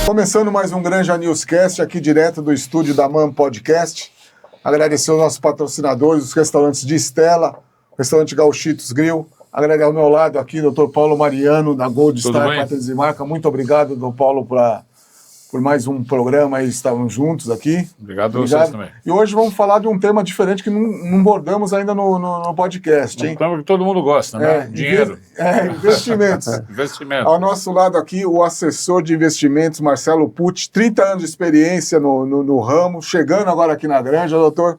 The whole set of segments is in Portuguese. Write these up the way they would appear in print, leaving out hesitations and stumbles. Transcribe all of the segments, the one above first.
Começando mais um Granja Newscast aqui direto do estúdio da MAM Podcast. Agradecer aos nossos patrocinadores, os restaurantes de Estela, restaurante Gauchitos Grill. Agradecer ao meu lado aqui, Dr. Paulo Mariano, da Gold Tudo Star bem? Patentes e Marca. Muito obrigado, Dr. Paulo, por mais um programa aí, estávamos juntos aqui. Obrigado a vocês também. E hoje vamos falar de um tema diferente que não abordamos ainda no podcast, hein? Então, que todo mundo gosta, né? Dinheiro. Investimentos. Investimento. Ao nosso lado aqui, o assessor de investimentos, Marcelo Pucci, 30 anos de experiência no ramo, chegando agora aqui na Granja, doutor.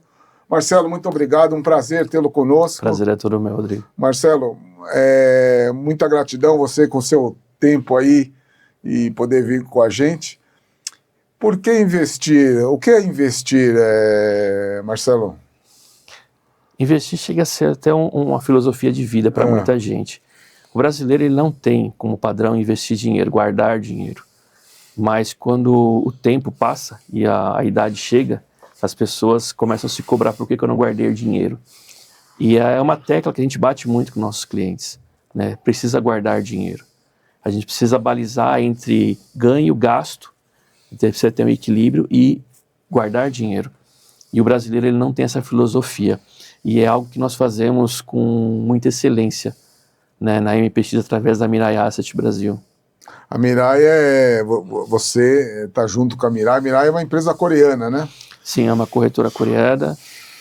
Marcelo, muito obrigado, um prazer tê-lo conosco. Prazer é todo meu, Rodrigo. Marcelo, muita gratidão você com o seu tempo aí e poder vir com a gente. Por que investir? O que é investir, Marcelo? Investir chega a ser até uma filosofia de vida para muita gente. O brasileiro ele não tem como padrão investir dinheiro, guardar dinheiro. Mas quando o tempo passa e a idade chega, as pessoas começam a se cobrar por que eu não guardei dinheiro. E é uma tecla que a gente bate muito com nossos clientes, né? Precisa guardar dinheiro. A gente precisa balizar entre ganho e gasto, precisa ter um equilíbrio e guardar dinheiro. E o brasileiro ele não tem essa filosofia. E é algo que nós fazemos com muita excelência, né, na MPX através da Mirai Asset Brasil. A Mirai você está junto com a Mirai. A Mirai é uma empresa coreana, né? Sim, é uma corretora coreana.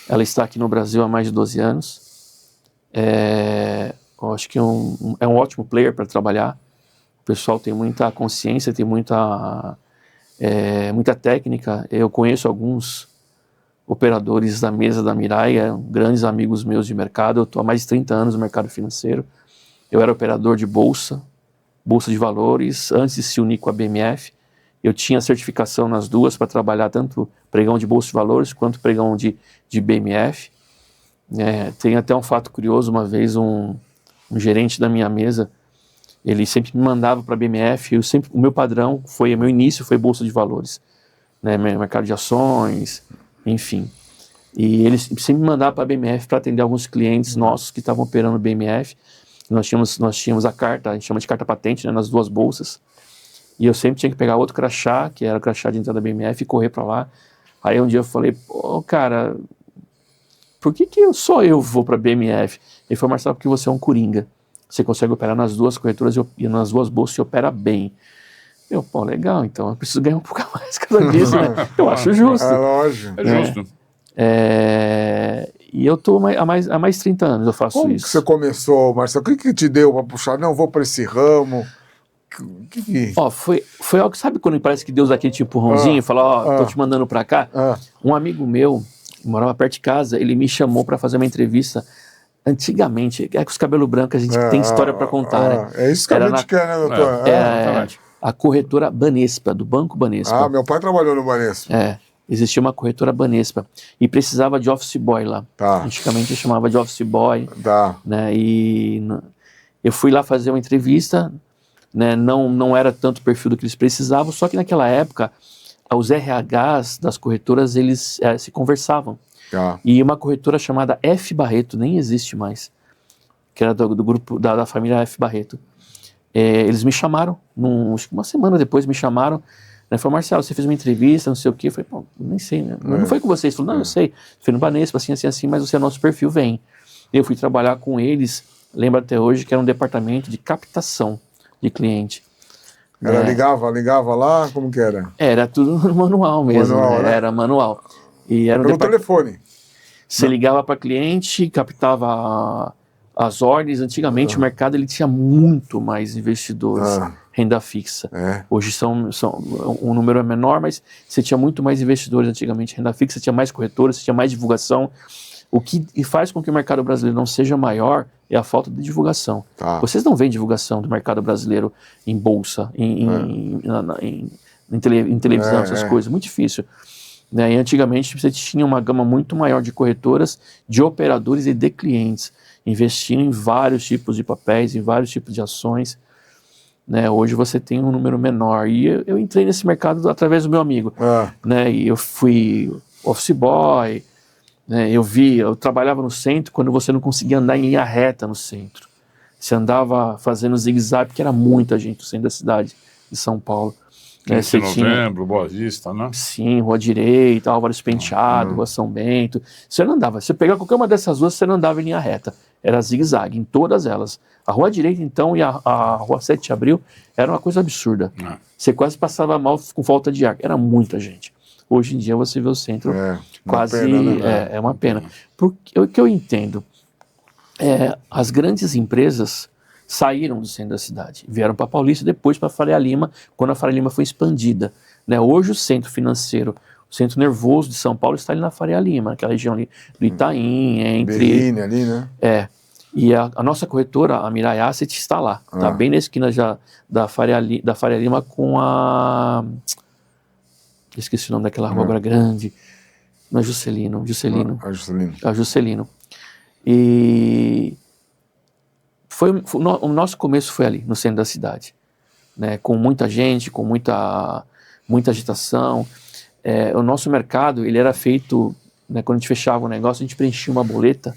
Ela está aqui no Brasil há mais de 12 anos. Eu acho que é um ótimo player para trabalhar. O pessoal tem muita consciência, tem muita técnica. Eu conheço alguns operadores da mesa da Mirai, grandes amigos meus de mercado. Eu estou há mais de 30 anos no mercado financeiro. Eu era operador de bolsa de valores, antes de se unir com a BMF. Eu tinha certificação nas duas para trabalhar tanto pregão de bolsa de valores quanto pregão de BMF. Tem até um fato curioso, uma vez um gerente da minha mesa, ele sempre me mandava para a BMF, o meu padrão meu início foi bolsa de valores, né, mercado de ações, enfim. E ele sempre me mandava para a BMF para atender alguns clientes nossos que estavam operando BMF. Nós tínhamos a carta, a gente chama de carta patente, né, nas duas bolsas. E eu sempre tinha que pegar outro crachá, que era o crachá de entrada da BMF, e correr para lá. Aí um dia eu falei, cara, por que só eu vou para a BMF? Ele falou, Marcelo, porque você é um coringa. Você consegue operar nas duas corretoras e nas duas bolsas e opera bem. Legal, então eu preciso ganhar um pouco a mais cada vez, né? Eu acho justo. É lógico. É justo. E eu estou há mais de 30 anos, eu faço Como isso. que você começou, Marcelo? O que te deu para puxar? Não, vou para esse ramo. Foi algo, sabe quando parece que Deus dá aquele tipo empurrãozinho e fala, tô te mandando para cá? Um amigo meu, que morava perto de casa, ele me chamou para fazer uma entrevista. Antigamente, com os cabelos brancos, a gente tem história para contar, né? É isso que a gente quer, né, doutor? A corretora Banespa, do Banco Banespa. Meu pai trabalhou no Banespa. Existia uma corretora Banespa e precisava de office boy lá. Antigamente chamava de office boy. Né? E eu fui lá fazer uma entrevista, né? Não era tanto o perfil do que eles precisavam, só que naquela época os RHs das corretoras eles se conversavam. E uma corretora chamada F. Barreto, nem existe mais, que era do grupo da família F. Barreto. Eles me chamaram, acho que uma semana depois me chamaram, né, falou, Marcelo, você fez uma entrevista, não sei o quê. Eu falei, nem sei, né? Não foi com vocês. Ele falou, não, eu sei, foi no Banespa, assim, mas você é nosso perfil, vem. Eu fui trabalhar com eles, lembro até hoje que era um departamento de captação de cliente. Ligava lá, como que era? Era tudo manual mesmo, né? Era manual. E era pelo telefone. Você ligava para cliente, captava as ordens. Antigamente o mercado ele tinha muito mais investidores, renda fixa. Hoje um número é menor, mas você tinha muito mais investidores antigamente, renda fixa, tinha mais corretoras, você tinha mais divulgação. O que faz com que o mercado brasileiro não seja maior é a falta de divulgação. Vocês não veem divulgação do mercado brasileiro em bolsa, em televisão, essas coisas, muito difícil. Né? E antigamente você tinha uma gama muito maior de corretoras, de operadores e de clientes, investindo em vários tipos de papéis, em vários tipos de ações. Né? Hoje você tem um número menor. E eu entrei nesse mercado através do meu amigo. Né? E eu fui office boy, né? Eu trabalhava no centro quando você não conseguia andar em linha reta no centro. Você andava fazendo zigue-zague, porque era muita gente no centro da cidade de São Paulo. 15 de novembro, Boa Vista, né? Sim, Rua Direita, Álvares Penteado, Rua São Bento. Você não andava. Você pegar qualquer uma dessas ruas, você não andava em linha reta. Era zigue-zague, em todas elas. A Rua Direita, então, e a Rua 7 de Abril era uma coisa absurda. Você quase passava mal com falta de ar. Era muita gente. Hoje em dia você vê o centro quase... Pena, né? É uma pena. Porque o que eu entendo, as grandes empresas saíram do centro da cidade, vieram para Paulista, depois para Faria Lima, quando a Faria Lima foi expandida. Né? Hoje o centro financeiro, o centro nervoso de São Paulo está ali na Faria Lima, naquela região ali do Itaim, entre... Berrini ali, né? E a nossa corretora, a Mirai Asset, está lá. Está bem na esquina da Faria Lima com a... Esqueci o nome daquela rua agora grande. Não é Juscelino. A Juscelino. E o nosso começo foi ali, no centro da cidade. Né? Com muita gente, com muita agitação. O nosso mercado, ele era feito... Né, quando a gente fechava o negócio, a gente preenchia uma boleta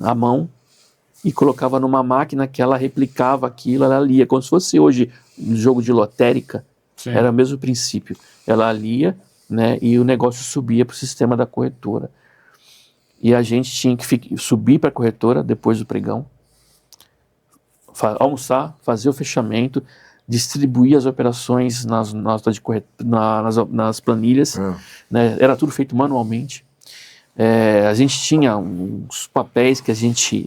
à mão e colocava numa máquina que ela replicava aquilo, ela lia. Como se fosse hoje um jogo de lotérica. Sim. Era o mesmo princípio. Ela lia, né, e o negócio subia para o sistema da corretora. E a gente tinha que subir para a corretora depois do pregão, almoçar, fazer o fechamento, distribuir as operações nas planilhas. Né, era tudo feito manualmente. A gente tinha uns papéis que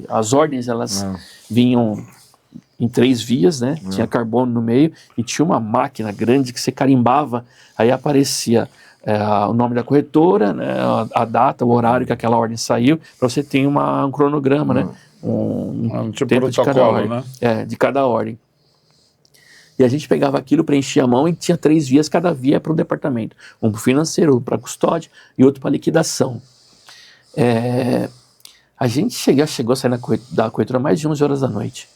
as ordens elas vinham em 3 vias, né? Tinha carbono no meio e tinha uma máquina grande que você carimbava, aí aparecia o nome da corretora, né? A data, o horário que aquela ordem saiu, para você ter um cronograma, né? Um tipo tempo de cada ordem, né? De cada ordem. E a gente pegava aquilo, preenchia a mão e tinha 3 vias, cada via para um departamento. Um para o financeiro, um para a custódia e outro para a liquidação. A gente chegou a sair da corretora mais de 11 horas da noite.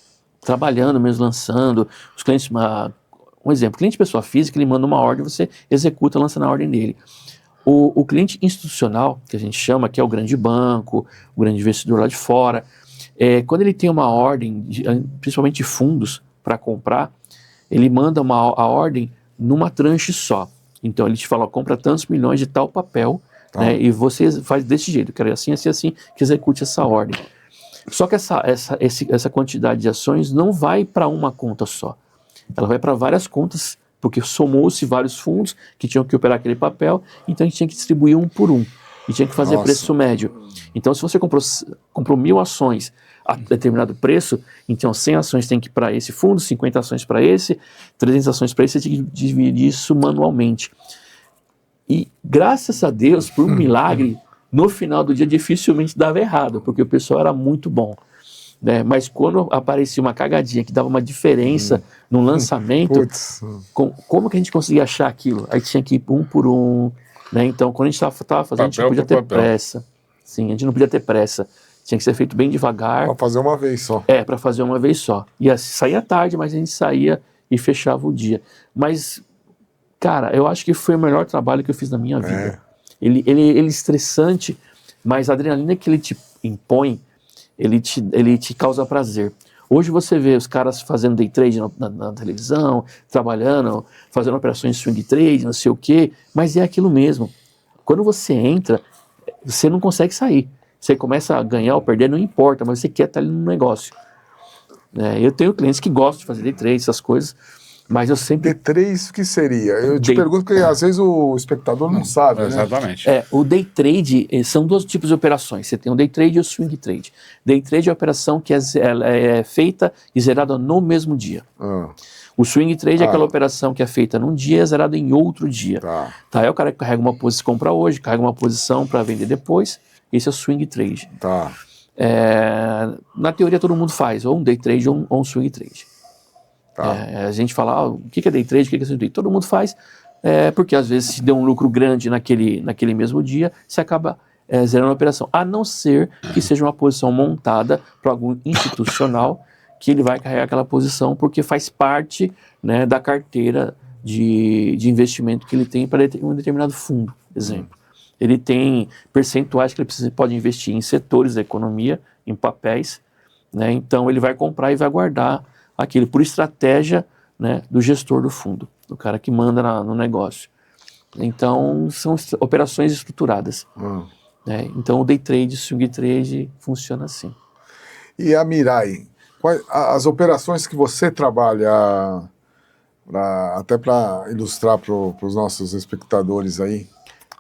Trabalhando mesmo, lançando. Os clientes, um exemplo, cliente pessoa física, ele manda uma ordem, você executa, lança na ordem dele. O cliente institucional, que a gente chama, que é o grande banco, o grande investidor lá de fora, quando ele tem uma ordem, principalmente de fundos, para comprar, ele manda a ordem numa tranche só. Então ele te fala, compra tantos milhões de tal papel, né, e você faz desse jeito, quero assim, que execute essa ordem. Só que essa quantidade de ações não vai para uma conta só. Ela vai para várias contas, porque somou-se vários fundos que tinham que operar aquele papel, então a gente tinha que distribuir um por um. E tinha que fazer preço médio. Então, se você comprou 1.000 ações a determinado preço, então 100 ações tem que ir para esse fundo, 50 ações para esse, 300 ações para esse, você tem que dividir isso manualmente. E, graças a Deus, por um milagre, no final do dia dificilmente dava errado, porque o pessoal era muito bom. Né? Mas quando aparecia uma cagadinha que dava uma diferença no lançamento, como que a gente conseguia achar aquilo? Aí tinha que ir um por um. Né? Então, quando a gente estava fazendo, a gente não podia ter pressa. Sim, a gente não podia ter pressa. Tinha que ser feito bem devagar. Para fazer uma vez só. Para fazer uma vez só. E saía tarde, mas a gente saía e fechava o dia. Mas, cara, eu acho que foi o melhor trabalho que eu fiz na minha vida. Ele é estressante, mas a adrenalina que ele te impõe, ele te causa prazer. Hoje você vê os caras fazendo day trade na televisão, trabalhando, fazendo operações swing trade, não sei o quê, mas é aquilo mesmo. Quando você entra, você não consegue sair. Você começa a ganhar ou perder, não importa, mas você quer estar ali no negócio. Eu tenho clientes que gostam de fazer day trade, essas coisas, mas eu sempre... D3, o que seria? Eu te pergunto porque às vezes o espectador não sabe, né? Exatamente. O day trade são 2 tipos de operações. Você tem o day trade e o swing trade. Day trade é a operação que é feita e zerada no mesmo dia. O swing trade é aquela operação que é feita num dia e é zerada em outro dia. Aí o cara carrega uma posição, compra hoje, carrega uma posição para vender depois. Esse é o swing trade. Na teoria todo mundo faz, ou um day trade ou um swing trade. A gente fala, o que é day trade, o que é swing trade? Todo mundo faz, porque às vezes se deu um lucro grande naquele mesmo dia, você acaba zerando a operação. A não ser que seja uma posição montada para algum institucional que ele vai carregar aquela posição porque faz parte, né, da carteira de investimento que ele tem para um determinado fundo, exemplo. Ele tem percentuais que ele pode investir em setores da economia, em papéis, né, então ele vai comprar e vai guardar aquilo por estratégia, né, do gestor do fundo. do cara que manda no negócio. Então, são operações estruturadas. Né? Então, o day trade, swing trade, funciona assim. E a Mirai? As operações que você trabalha, até para ilustrar para os nossos espectadores aí,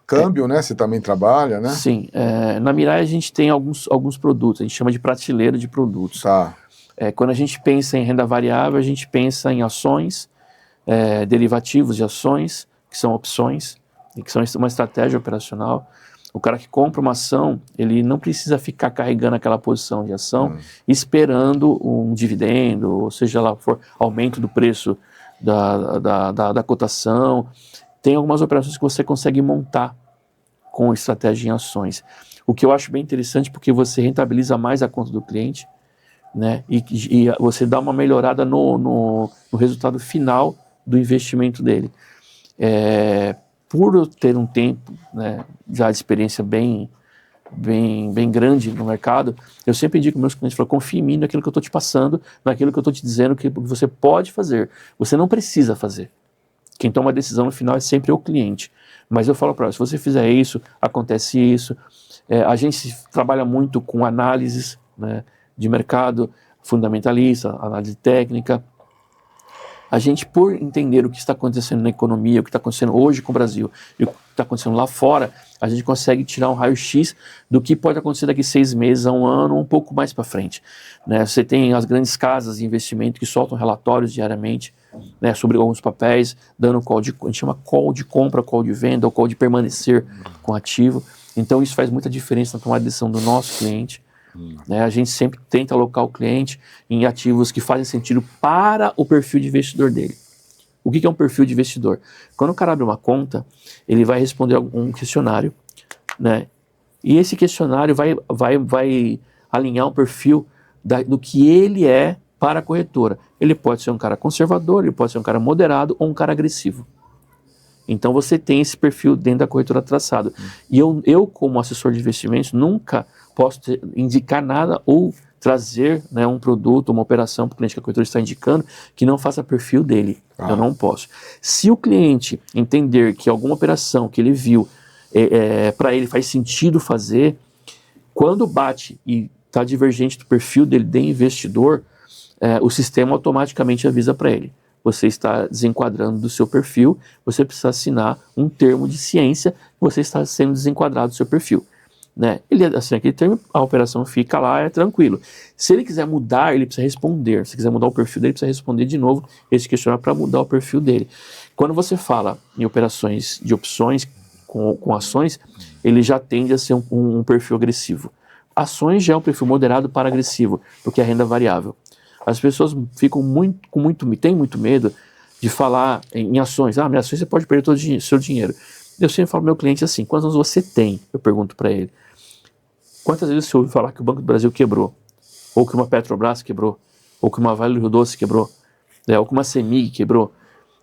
câmbio, né? Você também trabalha, né? Sim. Na Mirai a gente tem alguns produtos, a gente chama de prateleira de produtos. Tá. Quando a gente pensa em renda variável, a gente pensa em ações, derivativos de ações, que são opções, e que são uma estratégia operacional. O cara que compra uma ação, ele não precisa ficar carregando aquela posição de ação, esperando um dividendo, ou seja lá for aumento do preço da cotação. Tem algumas operações que você consegue montar com estratégia em ações. O que eu acho bem interessante, porque você rentabiliza mais a conta do cliente, né? E você dá uma melhorada no resultado final do investimento dele. Por eu ter um tempo, né, já de experiência bem grande no mercado, eu sempre digo para meus clientes, confie em mim naquilo que eu estou te passando, naquilo que eu estou te dizendo que você pode fazer. Você não precisa fazer. Quem toma a decisão no final é sempre o cliente. Mas eu falo para você, se você fizer isso, acontece isso. A gente trabalha muito com análises, né, de mercado, fundamentalista, análise técnica. A gente, por entender o que está acontecendo na economia, o que está acontecendo hoje com o Brasil e o que está acontecendo lá fora, a gente consegue tirar um raio-x do que pode acontecer daqui 6 meses a 1 ano, ou um pouco mais para frente. Né? Você tem as grandes casas de investimento que soltam relatórios diariamente, né, sobre alguns papéis, dando call a gente chama call de compra, call de venda, ou call de permanecer com ativo. Então isso faz muita diferença na tomada de decisão do nosso cliente. Né? A gente sempre tenta alocar o cliente em ativos que fazem sentido para o perfil de investidor dele. O que é um perfil de investidor? Quando o cara abre uma conta, ele vai responder um questionário, né? E esse questionário vai alinhar um perfil do que ele é para a corretora. Ele pode ser um cara conservador, ele pode ser um cara moderado ou um cara agressivo. Então você tem esse perfil dentro da corretora traçado. E eu como assessor de investimentos, nunca posso indicar nada ou trazer, né, um produto, uma operação para o cliente que a corretora está indicando que não faça perfil dele. Eu não posso. Se o cliente entender que alguma operação que ele viu para ele faz sentido fazer, quando bate e está divergente do perfil dele de investidor, o sistema automaticamente avisa para ele: você está desenquadrando do seu perfil, você precisa assinar um termo de ciência, você está sendo desenquadrado do seu perfil. Né? Ele assina aquele termo, a operação fica lá, é tranquilo. Se ele quiser mudar, ele precisa responder. Se quiser mudar o perfil dele, precisa responder de novo esse questionário para mudar o perfil dele. Quando você fala em operações de opções com ações, ele já tende a ser um perfil agressivo. Ações já é um perfil moderado para agressivo, porque é renda variável. As pessoas ficam têm muito medo de falar em ações. Minhas ações você pode perder todo o seu dinheiro. Eu sempre falo pro meu cliente assim: quantos anos você tem? Eu pergunto para ele. Quantas vezes você ouviu falar que o Banco do Brasil quebrou? Ou que uma Petrobras quebrou? Ou que uma Vale do Rio Doce quebrou? Ou que uma CEMIG quebrou?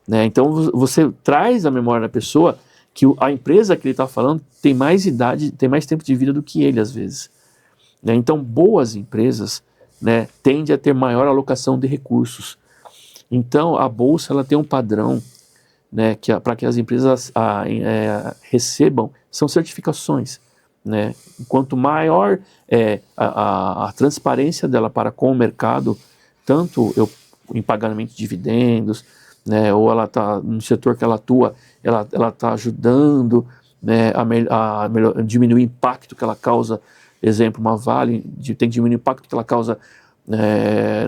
Né? Então você traz à memória da pessoa que a empresa que ele está falando tem mais idade, tem mais tempo de vida do que ele às vezes. Né? Então boas empresas, né, tendem a ter maior alocação de recursos. Então a Bolsa ela tem um padrão, né, para que as empresas recebam, são certificações. Né? Quanto maior a transparência dela para com o mercado, tanto em pagamento de dividendos, né, ou ela está no setor que ela atua, ela está ajudando, né, a diminuir o impacto que ela causa. Exemplo, uma Vale tem que diminuir o impacto que ela causa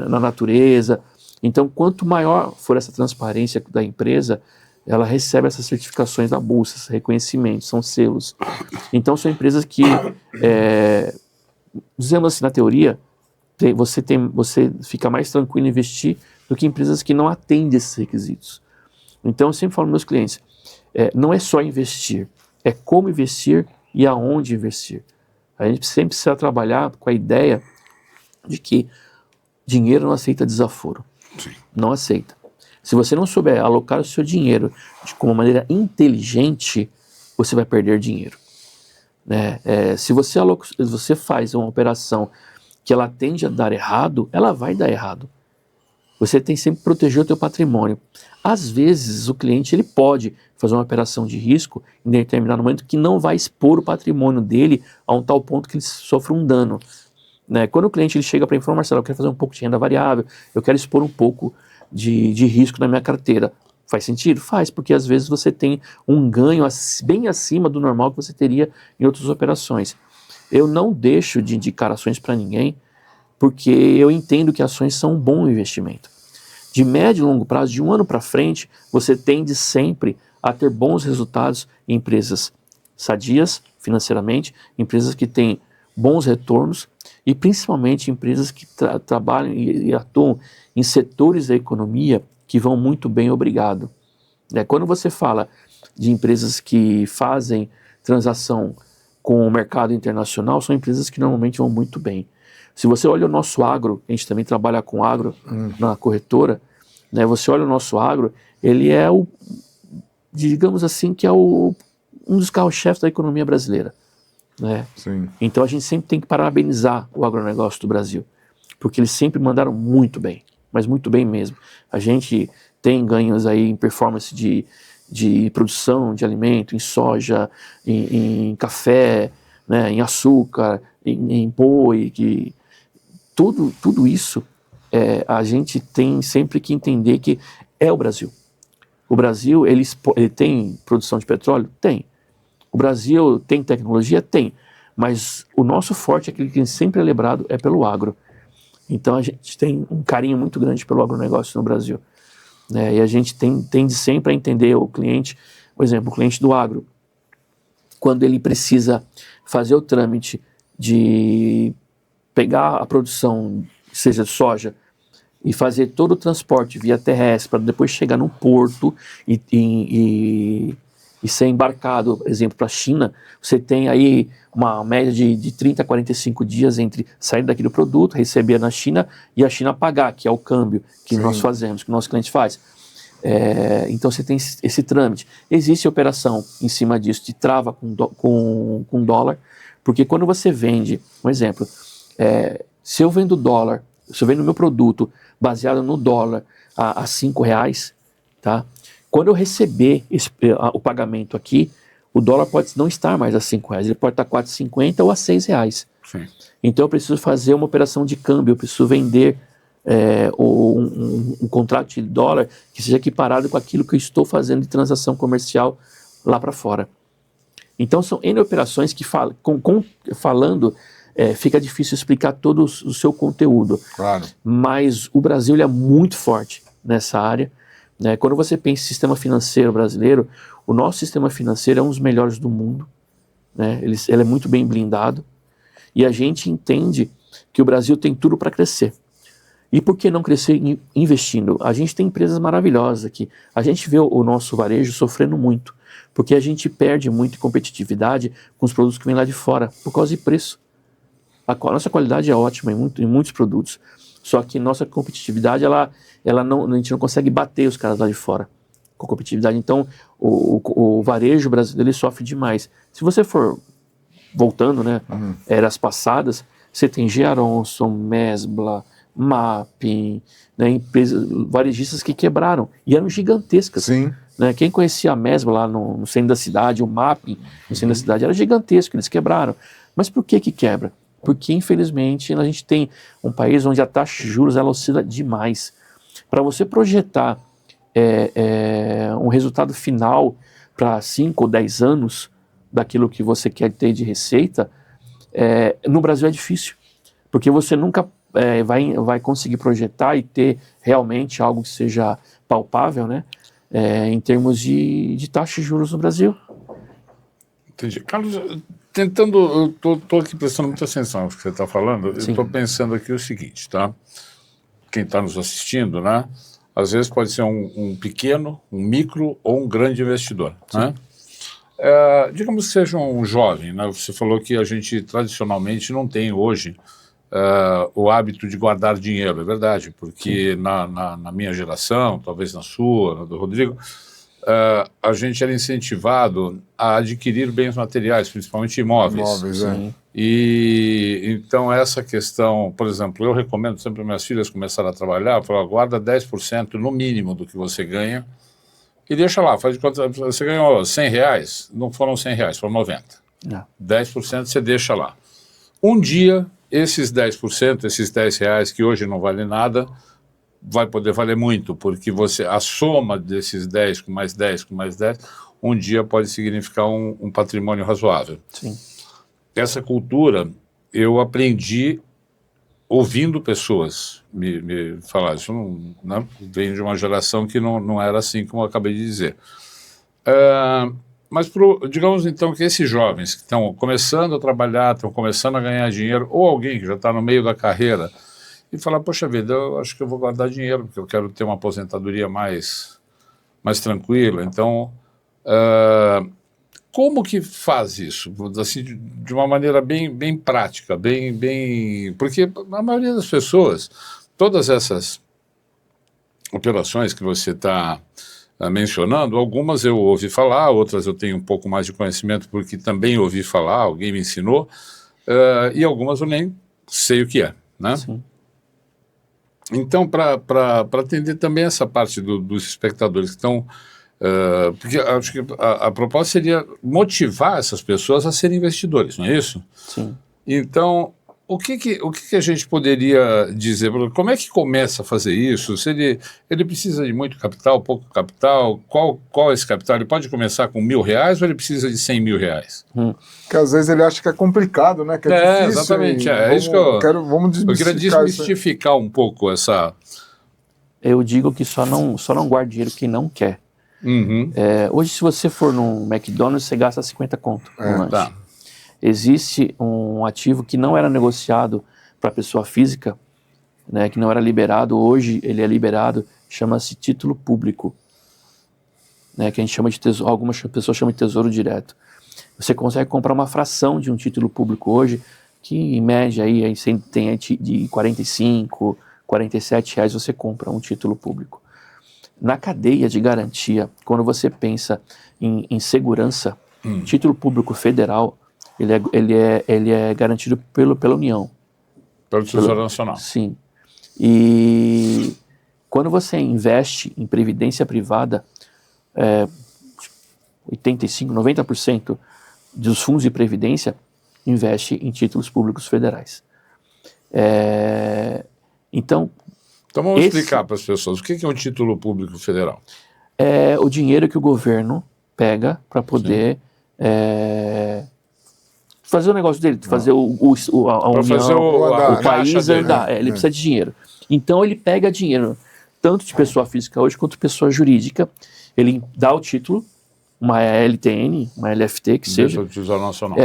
na natureza. Então, quanto maior for essa transparência da empresa, ela recebe essas certificações da Bolsa, esses reconhecimentos, são selos. Então, são empresas que, dizemos assim, na teoria, você fica mais tranquilo em investir do que empresas que não atendem esses requisitos. Então, eu sempre falo para meus clientes, não é só investir, é como investir e aonde investir. A gente sempre precisa trabalhar com a ideia de que dinheiro não aceita desaforo. Sim. Não aceita. Se você não souber alocar o seu dinheiro de uma maneira inteligente, você vai perder dinheiro. Né? Se você faz uma operação que ela tende a dar errado, ela vai dar errado. Você tem sempre que proteger o teu patrimônio. Às vezes, o cliente ele pode fazer uma operação de risco em determinado momento que não vai expor o patrimônio dele a um tal ponto que ele sofre um dano. Né? Quando o cliente ele chega para informar, Marcelo, eu quero fazer um pouco de renda variável, eu quero expor um pouco de risco na minha carteira. Faz sentido? Faz, porque às vezes você tem um ganho bem acima do normal que você teria em outras operações. Eu não deixo de indicar ações para ninguém, porque eu entendo que ações são um bom investimento. De médio e longo prazo, de um ano para frente, você tende sempre a ter bons resultados em empresas sadias financeiramente, empresas que têm bons retornos e principalmente empresas que trabalham e atuam em setores da economia que vão muito bem, obrigado. Quando você fala de empresas que fazem transação com o mercado internacional, são empresas que normalmente vão muito bem. Se você olha o nosso agro, a gente também trabalha com agro na corretora, né, você olha o nosso agro, ele é digamos assim, que é um dos carros-chefes da economia brasileira. Né? Sim. Então a gente sempre tem que parabenizar o agronegócio do Brasil, porque eles sempre mandaram muito bem, mas muito bem mesmo. A gente tem ganhos aí em performance de produção de alimento, em soja, em café, né, em açúcar, em boi, tudo isso a gente tem sempre que entender que é o Brasil. O Brasil, ele tem produção de petróleo? Tem. O Brasil tem tecnologia? Tem. Mas o nosso forte, aquele que sempre é lembrado, é pelo agro. Então a gente tem um carinho muito grande pelo agronegócio no Brasil. Né? E a gente tende sempre a entender o cliente, por exemplo, o cliente do agro, quando ele precisa fazer o trâmite de pegar a produção, seja de soja, e fazer todo o transporte via terrestre para depois chegar no porto e ser embarcado, por exemplo, para a China, você tem aí uma média de 30 a 45 dias entre sair daqui do produto, receber na China e a China pagar, que é o câmbio que Sim. nós fazemos, que o nosso cliente faz. Então você tem esse trâmite. Existe operação em cima disso, de trava com dólar, porque quando você vende, um exemplo, se eu vendo dólar, se eu vendo meu produto baseado no dólar a R$5, tá? Quando eu receber o pagamento aqui, o dólar pode não estar mais a R$5, ele pode estar a R$4,50 ou a R$6. Sim. Então eu preciso fazer uma operação de câmbio, eu preciso vender um contrato de dólar que seja equiparado com aquilo que eu estou fazendo de transação comercial lá para fora. Então são N operações que falando fica difícil explicar todo o seu conteúdo. Claro. Mas o Brasil ele é muito forte nessa área. Né? Quando você pensa em sistema financeiro brasileiro, o nosso sistema financeiro é um dos melhores do mundo. Né? Ele é muito bem blindado. E a gente entende que o Brasil tem tudo para crescer. E por que não crescer investindo? A gente tem empresas maravilhosas aqui. A gente vê o nosso varejo sofrendo muito, porque a gente perde muito em competitividade com os produtos que vêm lá de fora, por causa de preço. A nossa qualidade é ótima em muitos produtos, só que nossa competitividade, a gente não consegue bater os caras lá de fora com competitividade. Então, o varejo brasileiro ele sofre demais. Se você for voltando, né, eras passadas, você tem Gearonson, Mesbla, Mapping, né, empresas varejistas que quebraram e eram gigantescas. Sim. Né? Quem conhecia a Mesbla lá no centro da cidade, o Mapping no centro da cidade, era gigantesco, eles quebraram. Mas por que quebra? Porque, infelizmente, a gente tem um país onde a taxa de juros ela oscila demais. Para você projetar um resultado final para 5 ou 10 anos daquilo que você quer ter de receita, no Brasil é difícil, porque você nunca vai conseguir projetar e ter realmente algo que seja palpável, né, em termos de taxa de juros no Brasil. Entendi. Carlos, eu estou aqui prestando muita atenção ao que você está falando. Sim. Eu estou pensando aqui o seguinte, tá? Quem está nos assistindo, né? Às vezes pode ser um pequeno, um micro ou um grande investidor, né? Digamos que seja um jovem, né? Você falou que a gente tradicionalmente não tem hoje o hábito de guardar dinheiro, é verdade, porque na minha geração, talvez na sua, na do Rodrigo, a gente era incentivado a adquirir bens materiais, principalmente imóveis. Imóveis, é. E então essa questão, por exemplo, eu recomendo sempre para minhas filhas começarem a trabalhar, eu falo, guarda 10% no mínimo do que você ganha e deixa lá, faz de conta, você ganhou R$100, não foram R$100, foram 90. Não. 10% você deixa lá. Um dia, esses 10%, esses R$10 que hoje não valem nada, vai poder valer muito, porque a soma desses 10 com mais 10 com mais 10, um dia pode significar um patrimônio razoável. Sim. Essa cultura eu aprendi ouvindo pessoas me falar. Isso não vem de uma geração que não era assim como eu acabei de dizer. Mas digamos então que esses jovens que estão começando a trabalhar, estão começando a ganhar dinheiro, ou alguém que já está no meio da carreira, e falar, poxa vida, eu acho que eu vou guardar dinheiro, porque eu quero ter uma aposentadoria mais tranquila. Então, como que faz isso? Assim, de uma maneira bem prática, porque a maioria das pessoas, todas essas operações que você está mencionando, algumas eu ouvi falar, outras eu tenho um pouco mais de conhecimento porque também ouvi falar, alguém me ensinou, e algumas eu nem sei o que é, né? Sim. Então, para atender também essa parte dos espectadores que estão... porque acho que a proposta seria motivar essas pessoas a serem investidores, não é isso? Sim. Então, o que a gente poderia dizer? Como é que começa a fazer isso? Se ele precisa de muito capital, pouco capital? Qual é esse capital? Ele pode começar com R$1.000 ou ele precisa de R$100 mil? Porque às vezes ele acha que é complicado, né? Que é difícil. Exatamente. Isso que vamos eu queria desmistificar um pouco essa... Eu digo que só não guarda dinheiro quem não quer. Uhum. Hoje, se você for num McDonald's, você gasta 50 conto no lanche. Tá. Existe um ativo que não era negociado para pessoa física, né, que não era liberado, hoje ele é liberado, chama-se título público, né, que a gente chama de tesouro, algumas pessoas chamam de tesouro direto. Você consegue comprar uma fração de um título público hoje, que em média aí você tem de 45, 47 reais você compra um título público. Na cadeia de garantia, quando você pensa em segurança, título público federal, ele é garantido pela União. Pelo Tesouro Nacional. Sim. E quando você investe em previdência privada, 85%, 90% dos fundos de previdência investe em títulos públicos federais. Então vamos explicar para as pessoas o que é um título público federal. É o dinheiro que o governo pega para poder fazer o negócio dele, fazer a União, o país andar. Ele precisa de dinheiro. Então ele pega dinheiro, tanto de pessoa física hoje quanto de pessoa jurídica. Ele dá o título, uma LTN, uma LFT, que seja. Tesouro Nacional.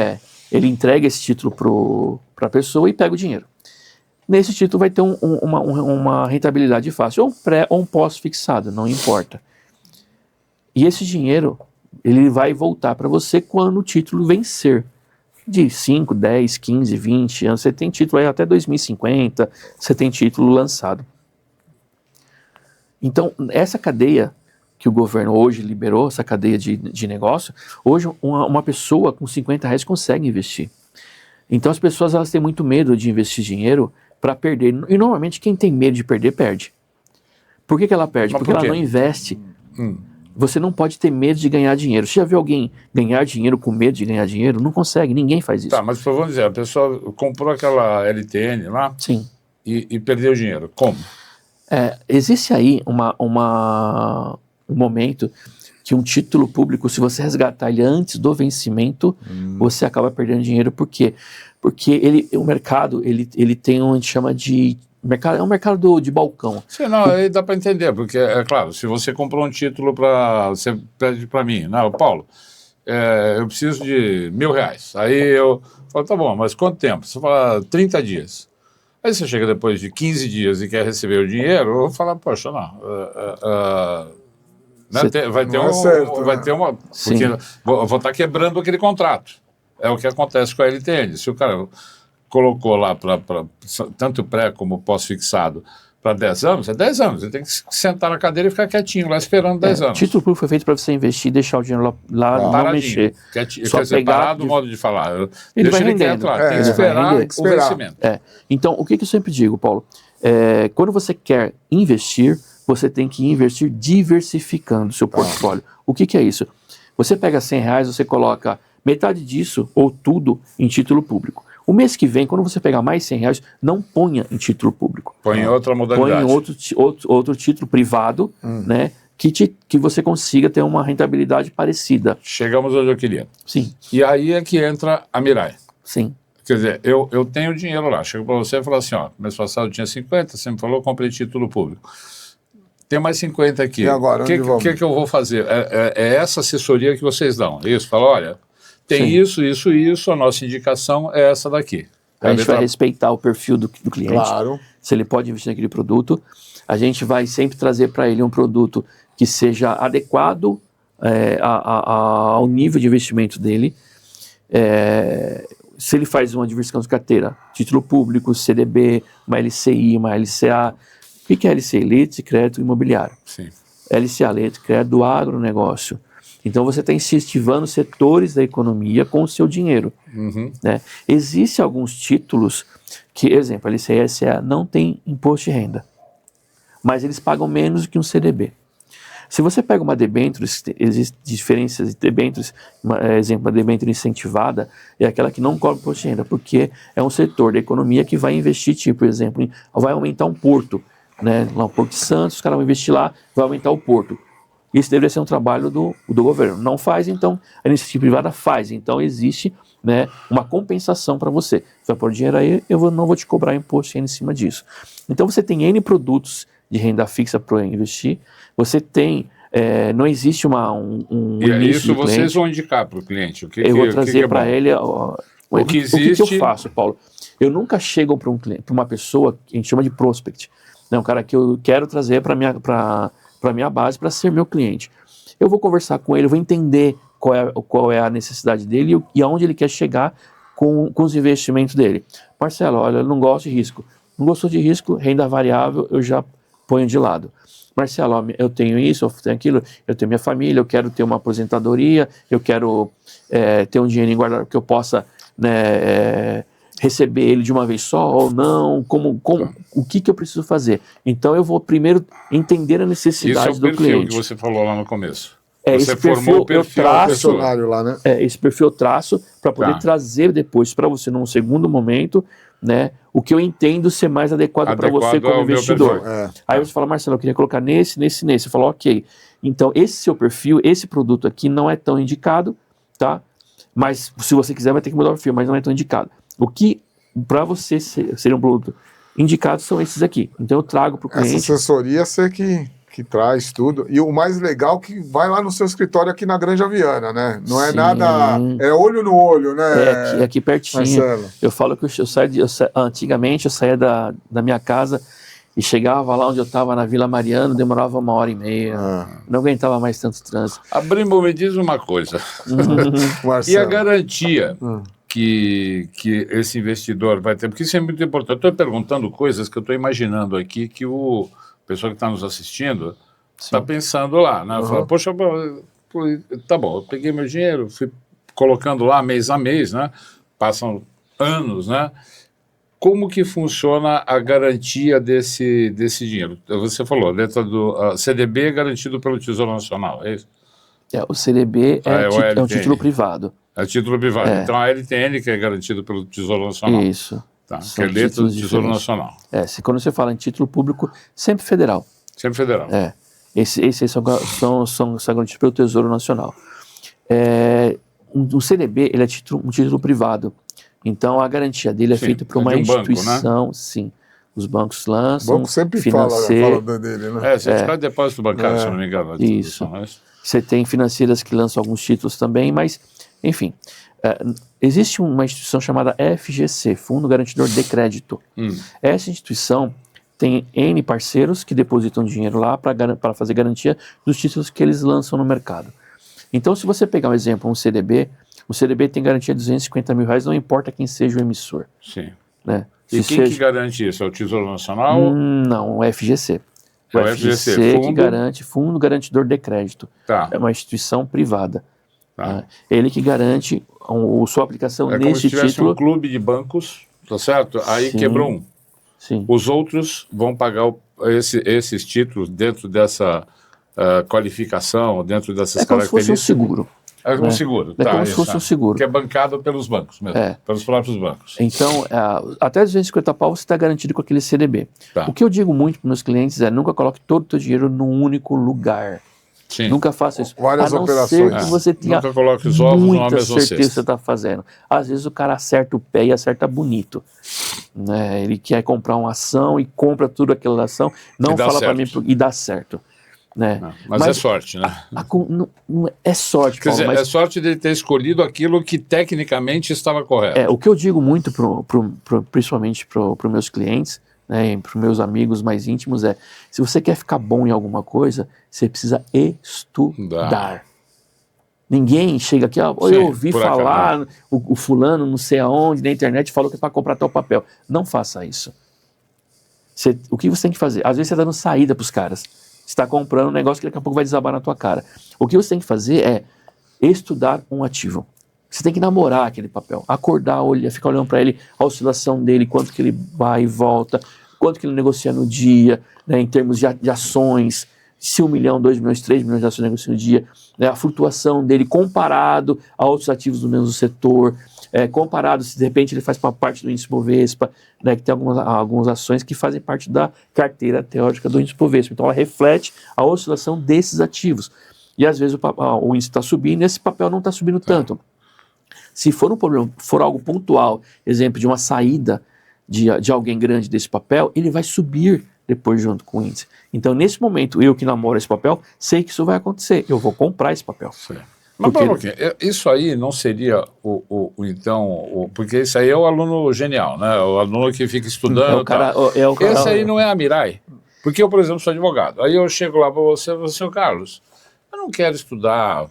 Ele entrega esse título para a pessoa e pega o dinheiro. Nesse título vai ter uma rentabilidade fácil, ou um pré ou um pós-fixado, não importa. E esse dinheiro, ele vai voltar para você quando o título vencer. De 5, 10, 15, 20 anos. Você tem título aí até 2050, você tem título lançado. Então, essa cadeia que o governo hoje liberou, essa cadeia de negócio, hoje uma pessoa com 50 reais consegue investir. Então as pessoas elas têm muito medo de investir dinheiro para perder. E normalmente quem tem medo de perder, perde. Por que ela perde? Porque ela não investe. Você não pode ter medo de ganhar dinheiro. Você já viu alguém ganhar dinheiro com medo de ganhar dinheiro? Não consegue, ninguém faz isso. Tá, mas vamos dizer, a pessoa comprou aquela LTN lá. Sim. E perdeu o dinheiro. Como? Existe aí um momento que um título público, se você resgatar ele antes do vencimento, você acaba perdendo dinheiro. Por quê? Porque o mercado ele tem a gente chama de... é um mercado de balcão. Sim, não, aí dá para entender, porque, é claro, se você comprou um título você pede para mim, não, Paulo, eu preciso de R$1.000. Aí eu falo, tá bom, mas quanto tempo? Você fala 30 dias. Aí você chega depois de 15 dias e quer receber o dinheiro, eu vou falar, poxa, não, vai ter uma... Porque eu vou estar quebrando aquele contrato. É o que acontece com a LTN. Se o cara colocou lá, tanto pré como pós-fixado, para 10 anos, é 10 anos. Ele tem que sentar na cadeira e ficar quietinho lá esperando 10 anos. Título público foi feito para você investir, deixar o dinheiro lá não Paradinho. mexer. Quer Só dizer, pegar parar do modo de falar. Ele Deixa vai ele quieto rendendo. lá. Tem que Ele vai esperar render. o vencimento. Então, o que eu sempre digo, Paulo? Quando você quer investir, você tem que investir diversificando o seu portfólio. O que é isso? Você pega R$100, você coloca metade disso ou tudo em título público. O mês que vem, quando você pegar mais R$100, não ponha em título público. Põe em outra modalidade. Põe em outro título privado, né, que você consiga ter uma rentabilidade parecida. Chegamos onde eu queria. Sim. E aí é que entra a Mirai. Sim. Quer dizer, eu tenho dinheiro lá. Chego para você e falo assim, ó, mês passado eu tinha 50, você me falou, comprei título público. Tem mais 50 aqui. E agora, onde vamos? O que eu vou fazer? É essa assessoria que vocês dão. É isso? Fala, olha, tem isso, a nossa indicação é essa daqui. A gente vai respeitar o perfil do cliente. Claro. Se ele pode investir naquele produto. A gente vai sempre trazer para ele um produto que seja adequado ao nível de investimento dele. Se ele faz uma diversificação de carteira, título público, CDB, uma LCI, uma LCA. O que é LCI? Leite de crédito imobiliário. Sim. LCA, leite de crédito do agronegócio. Então você está incentivando setores da economia com o seu dinheiro. Né? Existem alguns títulos que, exemplo, a LCI e a LCA não tem imposto de renda, mas eles pagam menos que um CDB. Se você pega uma debênture, existem diferenças de debêntures, exemplo, uma debênture incentivada é aquela que não cobra imposto de renda, porque é um setor da economia que vai investir, tipo, por exemplo, vai aumentar um porto, né? Lá no Porto de Santos, os caras vão investir lá, vai aumentar o porto. Isso deveria ser um trabalho do governo. Não faz, então, a iniciativa privada faz. Então, existe, né, uma compensação para você. Você vai pôr dinheiro aí, não vou te cobrar imposto em cima disso. Então, você tem N produtos de renda fixa para investir. Você tem, não existe um e início isso do cliente. Vocês vão indicar para o cliente? Eu vou trazer para ele o que existe. O que eu faço, Paulo? Eu nunca chego para uma pessoa que a gente chama de prospect, né, um cara que eu quero trazer para minha base para ser meu cliente. Eu vou conversar com ele, eu vou entender qual é a necessidade dele e aonde ele quer chegar com os investimentos dele. Marcelo, olha, eu não gosto de risco. Não gostou de risco, renda variável, eu já ponho de lado. Marcelo, ó, eu tenho isso, eu tenho aquilo, eu tenho minha família, eu quero ter uma aposentadoria, eu quero ter um dinheiro guardado que eu possa, né, receber ele de uma vez só ou não, o que eu preciso fazer. Então eu vou primeiro entender a necessidade do cliente. Isso é o perfil que você falou lá no começo. Você esse formou o perfil, eu traço, lá, né? Esse perfil eu traço para poder trazer depois para você, num segundo momento, né, o que eu entendo ser mais adequado para você como investidor. Aí você fala, Marcelo, eu queria colocar nesse. Você fala, ok. Então esse seu perfil, esse produto aqui não é tão indicado, tá? Mas se você quiser vai ter que mudar o perfil, mas não é tão indicado. O que para você ser um produto indicado são esses aqui. Então eu trago para o cliente. Essa assessoria você que traz tudo. E o mais legal é que vai lá no seu escritório aqui na Granja Viana, né? Não é nada... É olho no olho, né? É aqui pertinho. Marcelo. Eu falo que antigamente eu saía da minha casa e chegava lá onde eu estava, na Vila Mariana, demorava 1h30. Não aguentava mais tanto trânsito. Abrimo, me diz uma coisa. E a garantia que esse investidor vai ter? Porque isso é muito importante. Eu estou perguntando coisas que eu estou imaginando aqui que o pessoa que está nos assistindo está pensando lá, né? Fala, poxa, tá bom, eu peguei meu dinheiro, fui colocando lá mês a mês, né? Passam anos, né? Como que funciona a garantia desse dinheiro? Você falou, letra do CDB é garantido pelo Tesouro Nacional, é isso? O CDB é um título privado. É título privado. Então a LTN que é garantido pelo Tesouro Nacional. Isso. Tá, que é letra do Tesouro Nacional. Quando você fala em título público, sempre federal. Sempre federal. Esses são garantidos pelo Tesouro Nacional. O CDB ele é um título privado. Então a garantia dele é feita por uma instituição. Banco, né? Sim. Os bancos lançam. O banco sempre fala dele, né? Certificado de depósito bancário, se não me engano. Isso. Você tem financeiras que lançam alguns títulos também, mas, enfim. Existe uma instituição chamada FGC, Fundo Garantidor de Crédito. Essa instituição tem N parceiros que depositam dinheiro lá para fazer garantia dos títulos que eles lançam no mercado. Então, se você pegar um exemplo, um CDB, o CDB tem garantia de R$250 mil, não importa quem seja o emissor. Sim. Né? E quem que garante isso? É o Tesouro Nacional? Não, o FGC. É o FGC, que garante, Fundo Garantidor de Crédito. Tá. É uma instituição privada. Tá. Né? Ele que garante sua aplicação É como nesse se tivesse título. um clube de bancos, tá certo? Aí Sim. quebrou um. Sim. Os outros vão pagar esses títulos dentro dessa qualificação, dentro dessas É como se fosse um características. seguro. É um seguro. É Tá, como se fosse um seguro. Que é bancado pelos bancos mesmo, pelos próprios bancos. Então, até 250 pau você está garantido com aquele CDB. Tá. O que eu digo muito para meus clientes é nunca coloque todo o teu dinheiro num único lugar. Sim. Nunca faça isso. Várias a não operações. ser que você tenha Nunca coloque os ovos numa muita mesma certeza que você cesta. está fazendo. Às vezes o cara acerta o pé e acerta bonito. Né? Ele quer comprar uma ação e compra tudo aquela ação, não fala para mim e dá certo. Né? Não, mas é sorte, né? É sorte, Quer Paulo, dizer, mas é sorte de ter escolhido aquilo que tecnicamente estava correto. o que eu digo muito, principalmente para os meus clientes, né, para os meus amigos mais íntimos, se você quer ficar bom em alguma coisa, você precisa estudar. Ninguém chega aqui, eu ouvi falar, o fulano não sei aonde, na internet, falou que é para comprar tal papel. Não faça isso. O que você tem que fazer? Às vezes você está dando saída para os caras. Você está comprando um negócio que daqui a pouco vai desabar na tua cara. O que você tem que fazer é estudar um ativo. Você tem que namorar aquele papel, acordar, ficar olhando para ele, a oscilação dele, quanto que ele vai e volta, quanto que ele negocia no dia, né, em termos de ações, se 1 milhão, 2 milhões, 3 milhões de ações negocia no dia, né, a flutuação dele comparado a outros ativos do mesmo setor, comparado se de repente ele faz parte do índice Bovespa, né, que tem algumas ações que fazem parte da carteira teórica do índice Bovespa. Então ela reflete a oscilação desses ativos. E às vezes o índice está subindo e esse papel não está subindo tanto. Se for um problema, for algo pontual, exemplo de uma saída de alguém grande desse papel, ele vai subir depois junto com o índice. Então nesse momento, eu que namoro esse papel, sei que isso vai acontecer. Eu vou comprar esse papel. Sim. Mas, Paulo, isso aí não seria porque isso aí é o aluno genial, né? O aluno que fica estudando. Esse aí não é a Mirai. Porque eu, por exemplo, sou advogado. Aí eu chego lá para você, Carlos, eu não quero estudar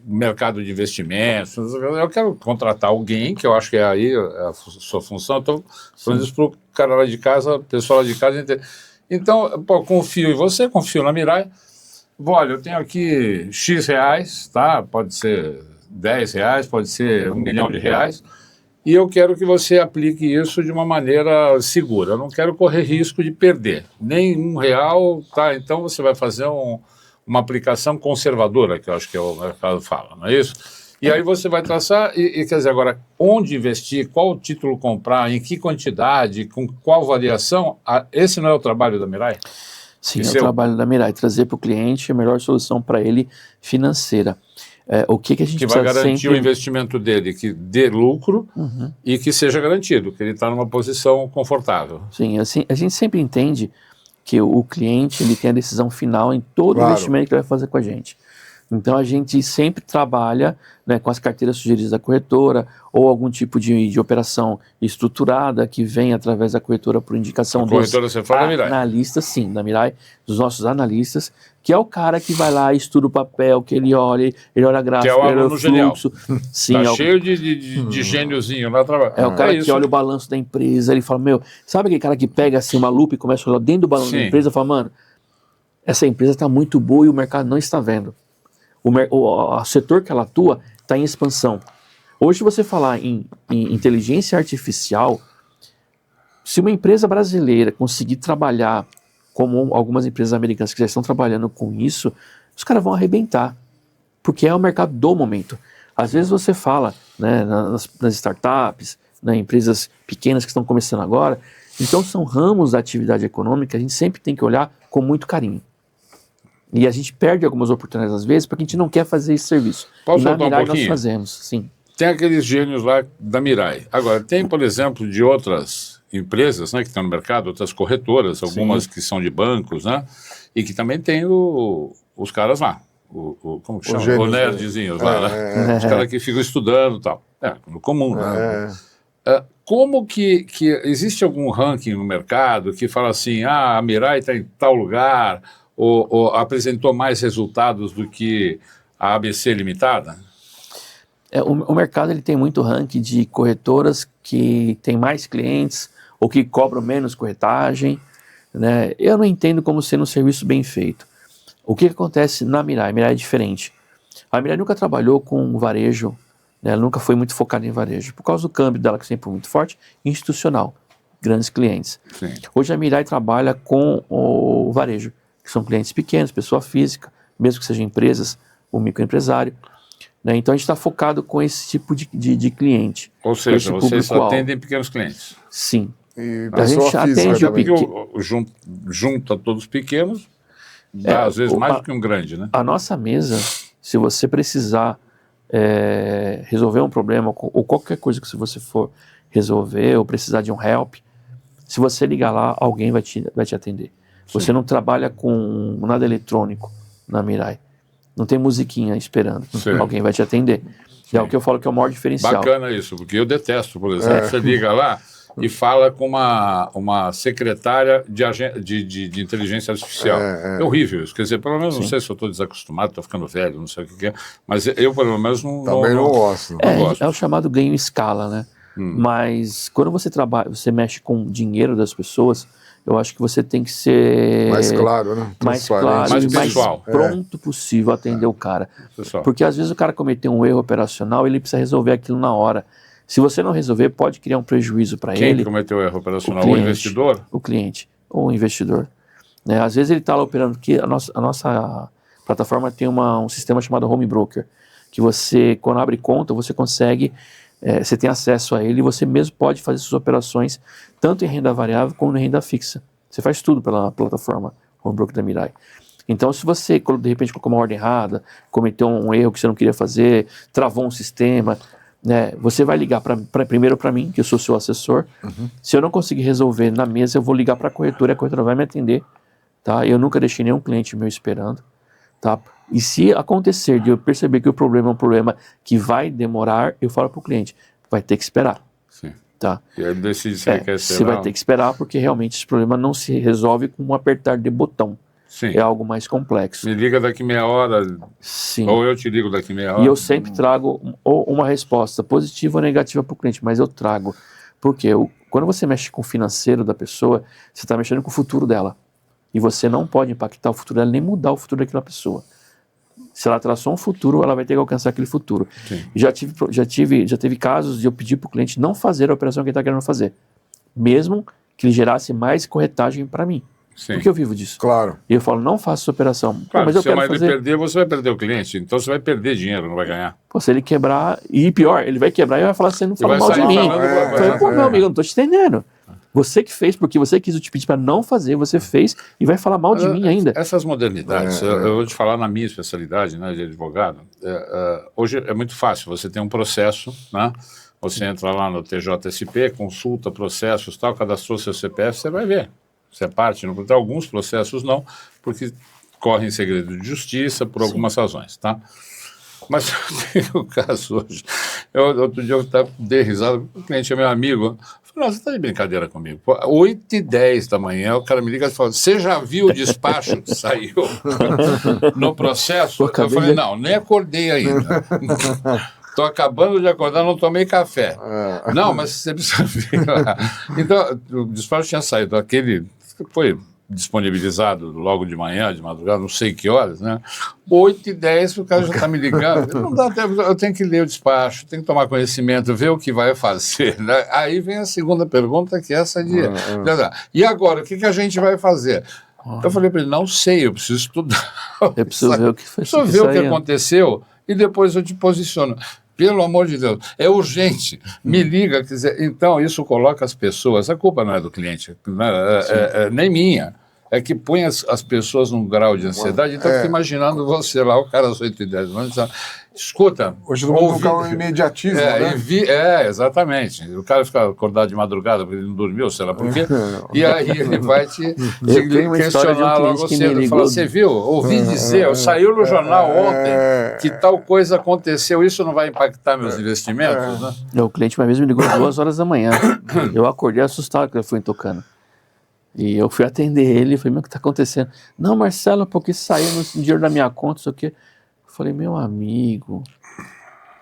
mercado de investimentos, eu quero contratar alguém, que eu acho que é aí a sua função. Estou falando isso para o cara lá de casa, pessoal lá de casa. Então, confio em você, confio na Mirai. Olha, eu tenho aqui X reais, tá? Pode ser 10 reais, pode ser 1 milhão de reais, e eu quero que você aplique isso de uma maneira segura. Eu não quero correr risco de perder nem R$1, tá? Então você vai fazer uma aplicação conservadora, que eu acho que o mercado fala, não é isso? E aí você vai traçar, quer dizer, agora, onde investir, qual título comprar, em que quantidade, com qual variação, esse não é o trabalho da Mirai? Sim, é o trabalho da Mirai, trazer para o cliente a melhor solução para ele financeira. O que a gente que vai garantir o investimento dele, que dê lucro e que seja garantido, que ele está numa posição confortável. Sim, assim, a gente sempre entende que o cliente ele tem a decisão final em todo investimento que ele vai fazer com a gente. Então a gente sempre trabalha, né, com as carteiras sugeridas da corretora ou algum tipo de operação estruturada que vem através da corretora por indicação dos analistas, sim, da Mirai, dos nossos analistas, que é o cara que vai lá, estuda o papel, que ele olha a gráfica, que é o aluno genial. Sim, tá cheio de gêniozinho lá trabalhando. É o cara que olha o balanço da empresa, ele fala, sabe aquele cara que pega assim uma lupa e começa a olhar dentro do balanço da empresa e fala, mano, essa empresa está muito boa e o mercado não está vendo. O setor que ela atua está em expansão. Hoje você falar em inteligência artificial, se uma empresa brasileira conseguir trabalhar como algumas empresas americanas que já estão trabalhando com isso, os caras vão arrebentar, porque é o mercado do momento. Às vezes você fala, né, nas startups, né, empresas pequenas que estão começando agora, então são ramos da atividade econômica que a gente sempre tem que olhar com muito carinho. E a gente perde algumas oportunidades às vezes porque a gente não quer fazer esse serviço. Posso e na voltar Mirai um pouquinho? nós fazemos, sim. Tem aqueles gênios lá da Mirai. Agora, tem, por exemplo, de outras empresas, né, que estão no mercado, outras corretoras, algumas que são de bancos, né, e que também tem os caras lá. Como que chama? Os nerdzinhos lá, né? Os caras que ficam estudando e tal. No comum, né? Como que existe algum ranking no mercado que fala assim, a Mirai está em tal lugar, ou apresentou mais resultados do que a ABC Limitada? O mercado ele tem muito ranking de corretoras que tem mais clientes ou que cobram menos corretagem, né? Eu não entendo como sendo um serviço bem feito. O que acontece na Mirai? A Mirai é diferente. A Mirai nunca trabalhou com varejo, né? Ela nunca foi muito focada em varejo, por causa do câmbio dela, que sempre foi muito forte, institucional, grandes clientes. Sim. Hoje a Mirai trabalha com o varejo, que são clientes pequenos, pessoa física, mesmo que sejam empresas, o microempresário. Né? Então a gente está focado com esse tipo de cliente. Ou seja, esse vocês só público-alvo. atendem pequenos clientes. Sim. E A gente pessoa física atende o também. Porque junta todos pequenos, dá às vezes mais do que um grande, né? A nossa mesa, se você precisar resolver um problema ou qualquer coisa que você for resolver ou precisar de um help, se você ligar lá, alguém vai te atender. Sim. Você não trabalha com nada eletrônico na Mirai. Não tem musiquinha esperando. Sim. Alguém vai te atender. É o que eu falo que é o maior diferencial. Bacana isso, porque eu detesto, por exemplo, você liga lá e fala com uma secretária de inteligência artificial. É horrível isso. Quer dizer, pelo menos, não sei se eu estou desacostumado, estou ficando velho, não sei o que é, mas eu, pelo menos, Também não gosto. É o chamado ganho em escala, né? Mas quando você trabalha, você mexe com o dinheiro das pessoas, eu acho que você tem que ser Mais claro, né? mais Transparente. claro Mais e mais pessoal. pronto possível a atender o cara. Pessoal. Porque às vezes o cara cometeu um erro operacional, ele precisa resolver aquilo na hora. Se você não resolver, pode criar um prejuízo para Quem ele. cometeu o erro operacional? O cliente, investidor? O cliente ou o investidor. Né? Às vezes ele está lá operando, porque a nossa plataforma tem um sistema chamado Home Broker, que você, quando abre conta, você consegue, você tem acesso a ele e você mesmo pode fazer suas operações, tanto em renda variável como em renda fixa. Você faz tudo pela plataforma Home Broker da Mirai. Então, se você, de repente, colocou uma ordem errada, cometeu um erro que você não queria fazer, travou um sistema, né, você vai ligar primeiro para mim, que eu sou seu assessor. Se eu não conseguir resolver na mesa, eu vou ligar para a corretora vai me atender. Tá? Eu nunca deixei nenhum cliente meu esperando. Tá? E se acontecer de eu perceber que o problema é um problema que vai demorar, eu falo para o cliente, vai ter que esperar. Sim. Tá? E aí decide se ele quer Você esperar. vai ter que esperar, porque realmente esse problema não se resolve com um apertar de botão. Sim. É algo mais complexo. Me liga daqui meia hora, Sim. ou eu te ligo daqui meia hora. E eu sempre trago ou uma resposta positiva ou negativa para o cliente, mas eu trago. Porque quando você mexe com o financeiro da pessoa, você está mexendo com o futuro dela. E você não pode impactar o futuro dela, nem mudar o futuro daquela pessoa. Se ela traçou um futuro, ela vai ter que alcançar aquele futuro. Sim. Já teve casos de eu pedir para o cliente não fazer a operação que ele está querendo fazer. Mesmo que ele gerasse mais corretagem para mim. Sim. Porque eu vivo disso. Claro. E eu falo, não faça essa operação. Pô, Claro, mas eu se o quero marido fazer. perder, você vai perder o cliente. Então você vai perder dinheiro, não vai ganhar. Pô, se ele quebrar, e pior, ele vai quebrar e vai falar, você não fala vai mal de sair mim. falando, Eu falei, pô, meu amigo, eu não tô te entendendo. Você que fez, porque você quis o te pedir para não fazer, você fez e vai falar mal de mim ainda. Essas modernidades, eu vou te falar na minha especialidade, né, de advogado, hoje é muito fácil, você tem um processo, né, você entra lá no TJSP, consulta processos, tal, cadastrou seu CPF, você vai ver. Você é parte, não tem alguns processos não, porque correm segredo de justiça por algumas razões, tá? Mas eu tenho um caso hoje. Outro dia eu dei risada, o cliente é meu amigo. Eu falei, nossa, você está de brincadeira comigo. Pô, 8h10 da manhã, o cara me liga e fala, você já viu o despacho que saiu no processo? Eu falei, não, nem acordei ainda. Estou acabando de acordar, não tomei café. Não, mas você precisa ver lá. Então, o despacho tinha saído, aquele foi disponibilizado logo de manhã, de madrugada, não sei que horas, né? 8h10, o cara já está me ligando. Não dá tempo, eu tenho que ler o despacho, tenho que tomar conhecimento, ver o que vai fazer. Né? Aí vem a segunda pergunta, que é essa de... E agora, o que a gente vai fazer? Eu falei para ele, não sei, eu preciso estudar. Eu preciso ver o que foi. Preciso ver o que aconteceu e depois eu te posiciono. Pelo amor de Deus, é urgente, me liga. Quer dizer, então, isso coloca as pessoas, a culpa não é do cliente, nem minha, é que põe as pessoas num grau de ansiedade. Então, fica imaginando você lá, o cara às 8h10, escuta. Hoje todo mundo fica um imediatismo, né? Exatamente. O cara fica acordado de madrugada porque ele não dormiu, sei lá por quê. E aí ele vai te questionar logo cedo. Fala, você viu? Ouvi dizer, saiu no jornal ontem que tal coisa aconteceu, isso não vai impactar meus investimentos, né? O cliente uma vez me ligou 2h da manhã. Eu acordei assustado que ele foi tocando. E eu fui atender ele e falei, o que está acontecendo? Não, Marcelo, porque saiu no dinheiro da minha conta, isso aqui. Eu falei, meu amigo,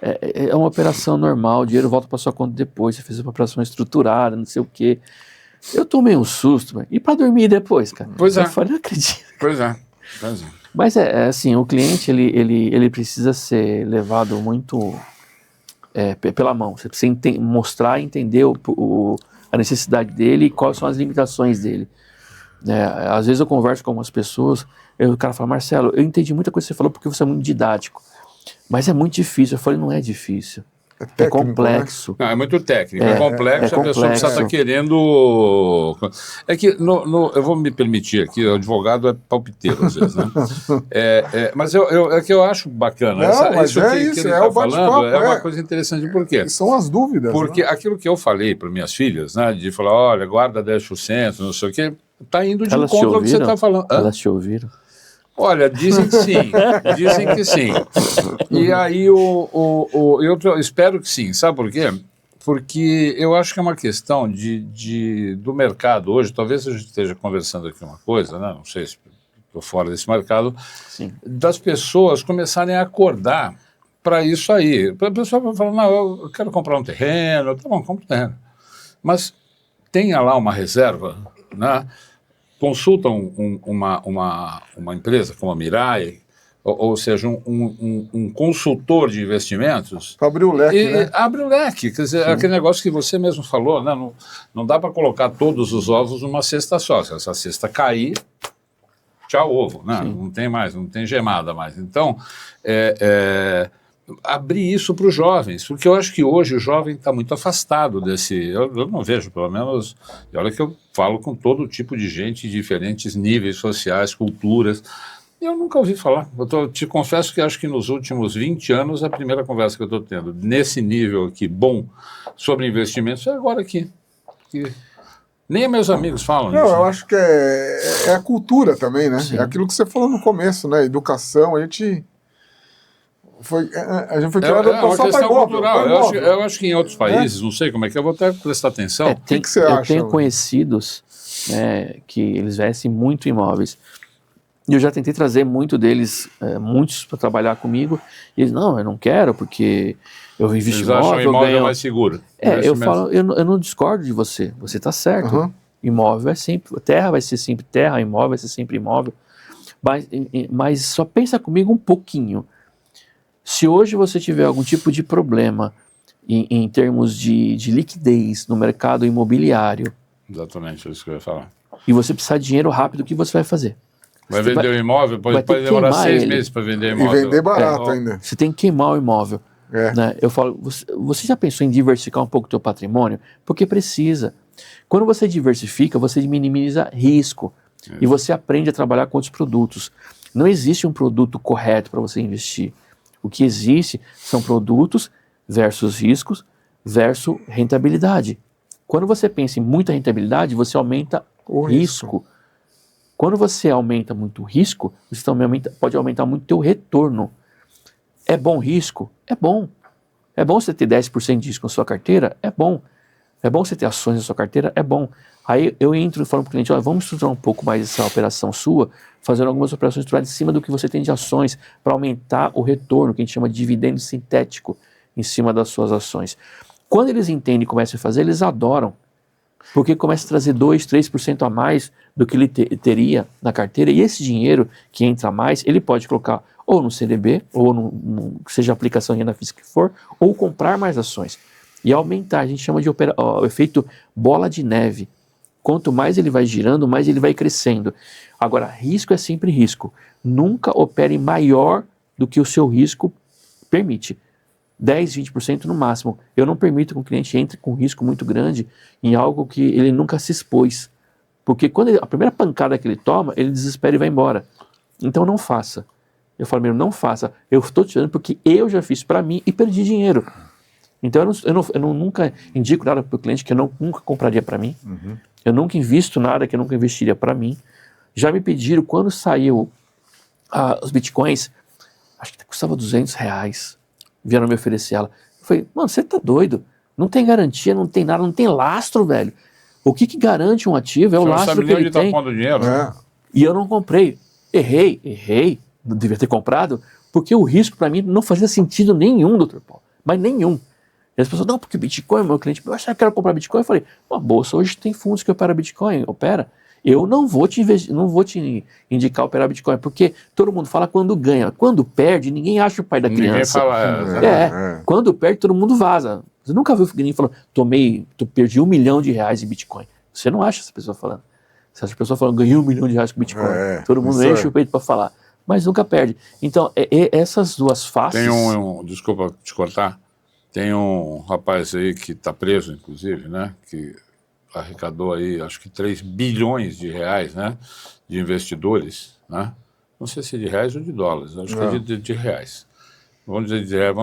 é uma operação normal, o dinheiro volta para sua conta depois, você fez uma operação estruturada, não sei o quê. Eu tomei um susto, velho. E para dormir depois, cara? Pois é. Eu falei, não acredito. Pois é. Mas é assim, o cliente, ele precisa ser levado muito pela mão. Você precisa mostrar e entender a necessidade dele e quais são as limitações dele. Às vezes eu converso com algumas pessoas, o cara fala, Marcelo, eu entendi muita coisa que você falou porque você é muito didático, mas é muito difícil. Eu falei, não é difícil. técnico, é complexo. Não, é muito técnico, é complexo, a pessoa precisa estar querendo... É que, eu vou me permitir aqui, o advogado é palpiteiro às vezes, né? Mas é que eu acho bacana. Não, isso que ele está falando é uma coisa interessante. Por quê? São as dúvidas. Porque né? aquilo que eu falei para minhas filhas, né, de falar, olha, guarda 10%, não sei o quê, está indo de encontro ao que você está falando. Elas te ouviram? Olha, dizem que sim, dizem que sim. E aí eu espero que sim, sabe por quê? Porque eu acho que é uma questão do mercado hoje, talvez a gente esteja conversando aqui uma coisa, né? Não sei se estou fora desse mercado, sim, das pessoas começarem a acordar para isso aí. A pessoa vai falar, não, eu quero comprar um terreno, tá bom, compra um terreno. Mas tenha lá uma reserva, né? Consulta uma empresa como a Mirai, ou seja, um consultor de investimentos. Para abrir o leque, né? Abre o leque, quer dizer, aquele negócio que você mesmo falou, né? Não dá para colocar todos os ovos numa cesta só. Se essa cesta cair, tchau ovo, né? Não tem mais, não tem gemada mais. Então, abrir isso para os jovens, porque eu acho que hoje o jovem está muito afastado desse... Eu não vejo, pelo menos... E olha que eu falo com todo tipo de gente, de diferentes níveis sociais, culturas. Eu nunca ouvi falar. Te confesso que acho que nos últimos 20 anos, a primeira conversa que eu estou tendo nesse nível aqui, bom, sobre investimentos, é agora aqui. Nem meus amigos falam não, isso. Eu acho que é a cultura também, né? Sim. É aquilo que você falou no começo, né? Educação, a gente foi criado uma só questão cultural. Eu acho que em outros países, né? não sei como é que eu vou até prestar atenção. O que você acha? Eu tenho conhecidos que eles vestem muito imóveis. E eu já tentei trazer muitos para trabalhar comigo. E eles, não, eu não quero, porque eu invisto em imóvel. Eles acham o imóvel mais seguro. Eu falo, eu não discordo de você. Você está certo. Uhum. Imóvel é sempre... Terra vai ser sempre terra, imóvel vai ser sempre imóvel. Mas só pensa comigo um pouquinho. Se hoje você tiver algum tipo de problema em termos de liquidez no mercado imobiliário... Exatamente, é isso que eu ia falar. E você precisar de dinheiro rápido, o que você vai fazer? Vai vender o imóvel, pode demorar 6 meses para vender o imóvel. E vender barato ainda. Você tem que queimar o imóvel. Né? Eu falo, você já pensou em diversificar um pouco o teu patrimônio? Porque precisa. Quando você diversifica, você minimiza risco. E você aprende a trabalhar com outros produtos. Não existe um produto correto para você investir. O que existe são produtos versus riscos versus rentabilidade. Quando você pensa em muita rentabilidade, você aumenta o risco. Quando você aumenta muito o risco, você também pode aumentar muito o teu retorno. É bom risco? É bom. É bom você ter 10% de risco na sua carteira? É bom. É bom você ter ações na sua carteira? É bom. Aí eu entro e falo para o cliente, olha, vamos estruturar um pouco mais essa operação sua, fazendo algumas operações estruturadas em cima do que você tem de ações, para aumentar o retorno, que a gente chama de dividendo sintético, em cima das suas ações. Quando eles entendem e começam a fazer, eles adoram. Porque começa a trazer 2%, 3% a mais do que ele teria na carteira, e esse dinheiro que entra a mais, ele pode colocar ou no CDB, ou seja aplicação de renda fixa que for, ou comprar mais ações. E aumentar, a gente chama de o efeito bola de neve. Quanto mais ele vai girando, mais ele vai crescendo. Agora, risco é sempre risco. Nunca opere maior do que o seu risco permite. 10, 20% no máximo. Eu não permito que o cliente entre com risco muito grande em algo que ele nunca se expôs. Porque quando a primeira pancada que ele toma, ele desespera e vai embora. Então não faça. Eu falo mesmo, não faça. Eu estou te dando porque eu já fiz para mim e perdi dinheiro. Então eu nunca indico nada para o cliente que eu nunca compraria para mim. Uhum. Eu nunca invisto nada que eu nunca investiria para mim. Já me pediram, quando saiu os bitcoins, acho que custava R$200. Vieram me oferecer ela. Eu falei, mano, você tá doido? Não tem garantia, não tem nada, não tem lastro, velho. O que garante um ativo é o lastro que ele tem. Tá pondo dinheiro, né? E eu não comprei. Errei. Não devia ter comprado, porque o risco para mim não fazia sentido nenhum, doutor Paulo. Mas nenhum. E as pessoas, não, porque Bitcoin, meu cliente, eu achava que quero comprar Bitcoin. Eu falei, a bolsa hoje tem fundos que operam Bitcoin, opera. Eu não vou te indicar operar Bitcoin, porque todo mundo fala quando ganha. Quando perde, ninguém acha o pai da criança. Ninguém fala, exatamente. Quando perde, todo mundo vaza. Você nunca viu ninguém falando, perdi R$1 milhão em Bitcoin. Você não acha essa pessoa falando. Você acha a pessoa falando, ganhei R$1 milhão com Bitcoin. Todo mundo enche o peito para falar. Mas nunca perde. Então, essas duas faces... Desculpa te cortar, tem um rapaz aí que está preso, inclusive, né, que arrecadou aí, acho que 3 bilhões de reais, né, de investidores, né, não sei se é de reais ou de dólares, acho que é de reais. Vamos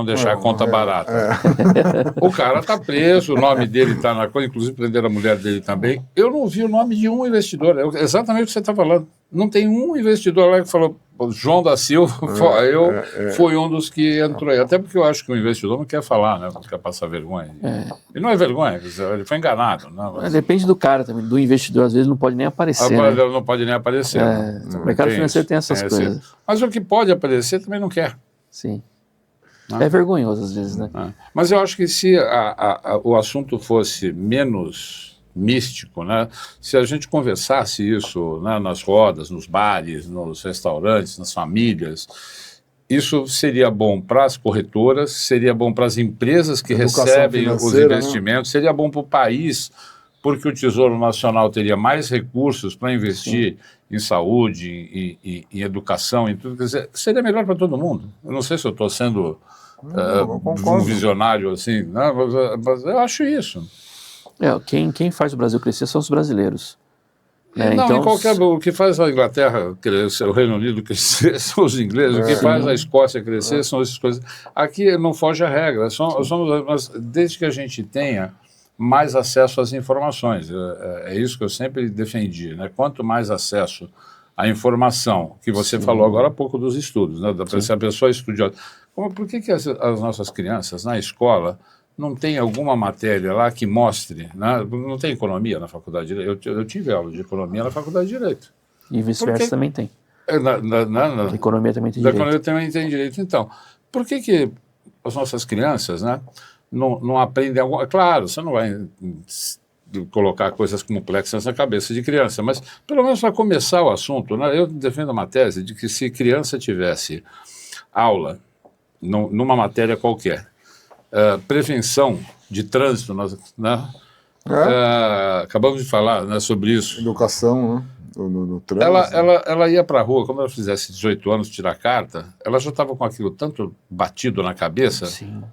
deixar a conta barata. O cara está preso, o nome dele está na coisa, inclusive prenderam a mulher dele também. Eu não vi o nome de um investidor, é exatamente o que você está falando. Não tem um investidor lá que falou, João da Silva, foi um dos que entrou aí. Até porque eu acho que o investidor não quer falar, né? Não quer passar vergonha. E não é vergonha, ele foi enganado. Não, depende do cara também, do investidor, às vezes não pode nem aparecer. Né? Não pode nem aparecer. O mercado financeiro tem essas coisas. Mas o que pode aparecer também não quer. Sim. É vergonhoso às vezes, né? Mas eu acho que se o assunto fosse menos místico, né? Se a gente conversasse isso, né, nas rodas, nos bares, nos restaurantes, nas famílias, isso seria bom para as corretoras, seria bom para as empresas que recebem os investimentos, seria bom para o país, porque o Tesouro Nacional teria mais recursos para investir em saúde, em educação, em tudo. Quer dizer, seria melhor para todo mundo. Eu não sei se eu estou sendo um visionário assim, né? Mas eu acho isso. Quem faz o Brasil crescer são os brasileiros. Então, o que faz a Inglaterra crescer, o Reino Unido crescer são os ingleses, o que faz a Escócia crescer são essas coisas. Aqui não foge a regra, mas desde que a gente tenha mais acesso às informações, é isso que eu sempre defendi, né? Quanto mais acesso à informação, que você falou agora há pouco dos estudos, né? Se a pessoa é estudiosa. Por que as nossas crianças na escola não tem alguma matéria lá que mostre, né? Não tem economia na faculdade de Direito? Eu tive aula de economia na faculdade de Direito. E vice-versa também tem. Na economia também tem direito. Na economia também tem direito. Então, por que as nossas crianças, né, não aprendem algo? Claro, você não vai colocar coisas complexas na cabeça de criança, mas pelo menos para começar o assunto, né, eu defendo uma tese de que se criança tivesse aula numa matéria qualquer, prevenção de trânsito, né? Acabamos de falar, né, sobre isso. Educação, né? No trânsito. Ela ia para a rua, quando ela fizesse 18 anos, tirar carta, ela já estava com aquilo tanto batido na cabeça. Sim.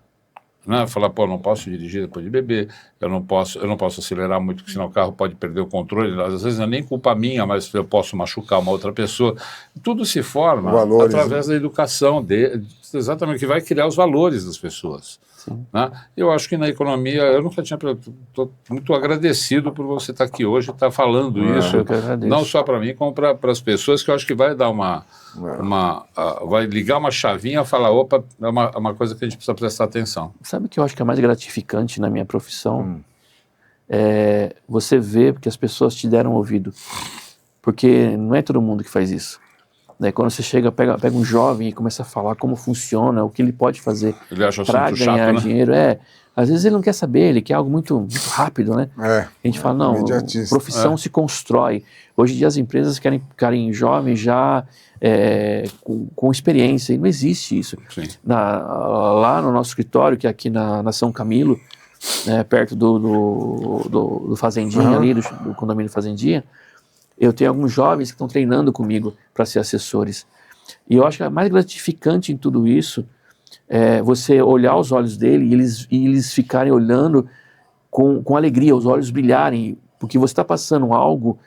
Né? Falar, não posso dirigir depois de beber, eu não posso acelerar muito, porque senão o carro pode perder o controle, às vezes não é nem culpa minha, mas eu posso machucar uma outra pessoa. Tudo se forma através da educação, exatamente, que vai criar os valores das pessoas. Né? Eu acho que na economia, eu nunca tinha... Estou muito agradecido por você estar aqui hoje e estar falando isso, não só para mim, como para as pessoas, que eu acho que vai dar vai ligar uma chavinha e falar, opa, é uma coisa que a gente precisa prestar atenção. Sabe o que eu acho que é mais gratificante na minha profissão? É você ver que as pessoas te deram ouvido. Porque não é todo mundo que faz isso. Daí quando você pega um jovem e começa a falar como funciona, o que ele pode fazer para ganhar dinheiro, às vezes ele não quer saber, ele quer algo muito, muito rápido, né? A gente fala, não, profissão se constrói. Hoje em dia as empresas querem jovens já com experiência, e não existe isso. Lá no nosso escritório, que é aqui na São Camilo, perto do Fazendinha ali, do condomínio Fazendinha, eu tenho alguns jovens que estão treinando comigo para ser assessores. E eu acho que a mais gratificante em tudo isso é você olhar os olhos dele e eles ficarem olhando com alegria, os olhos brilharem, porque você está passando algo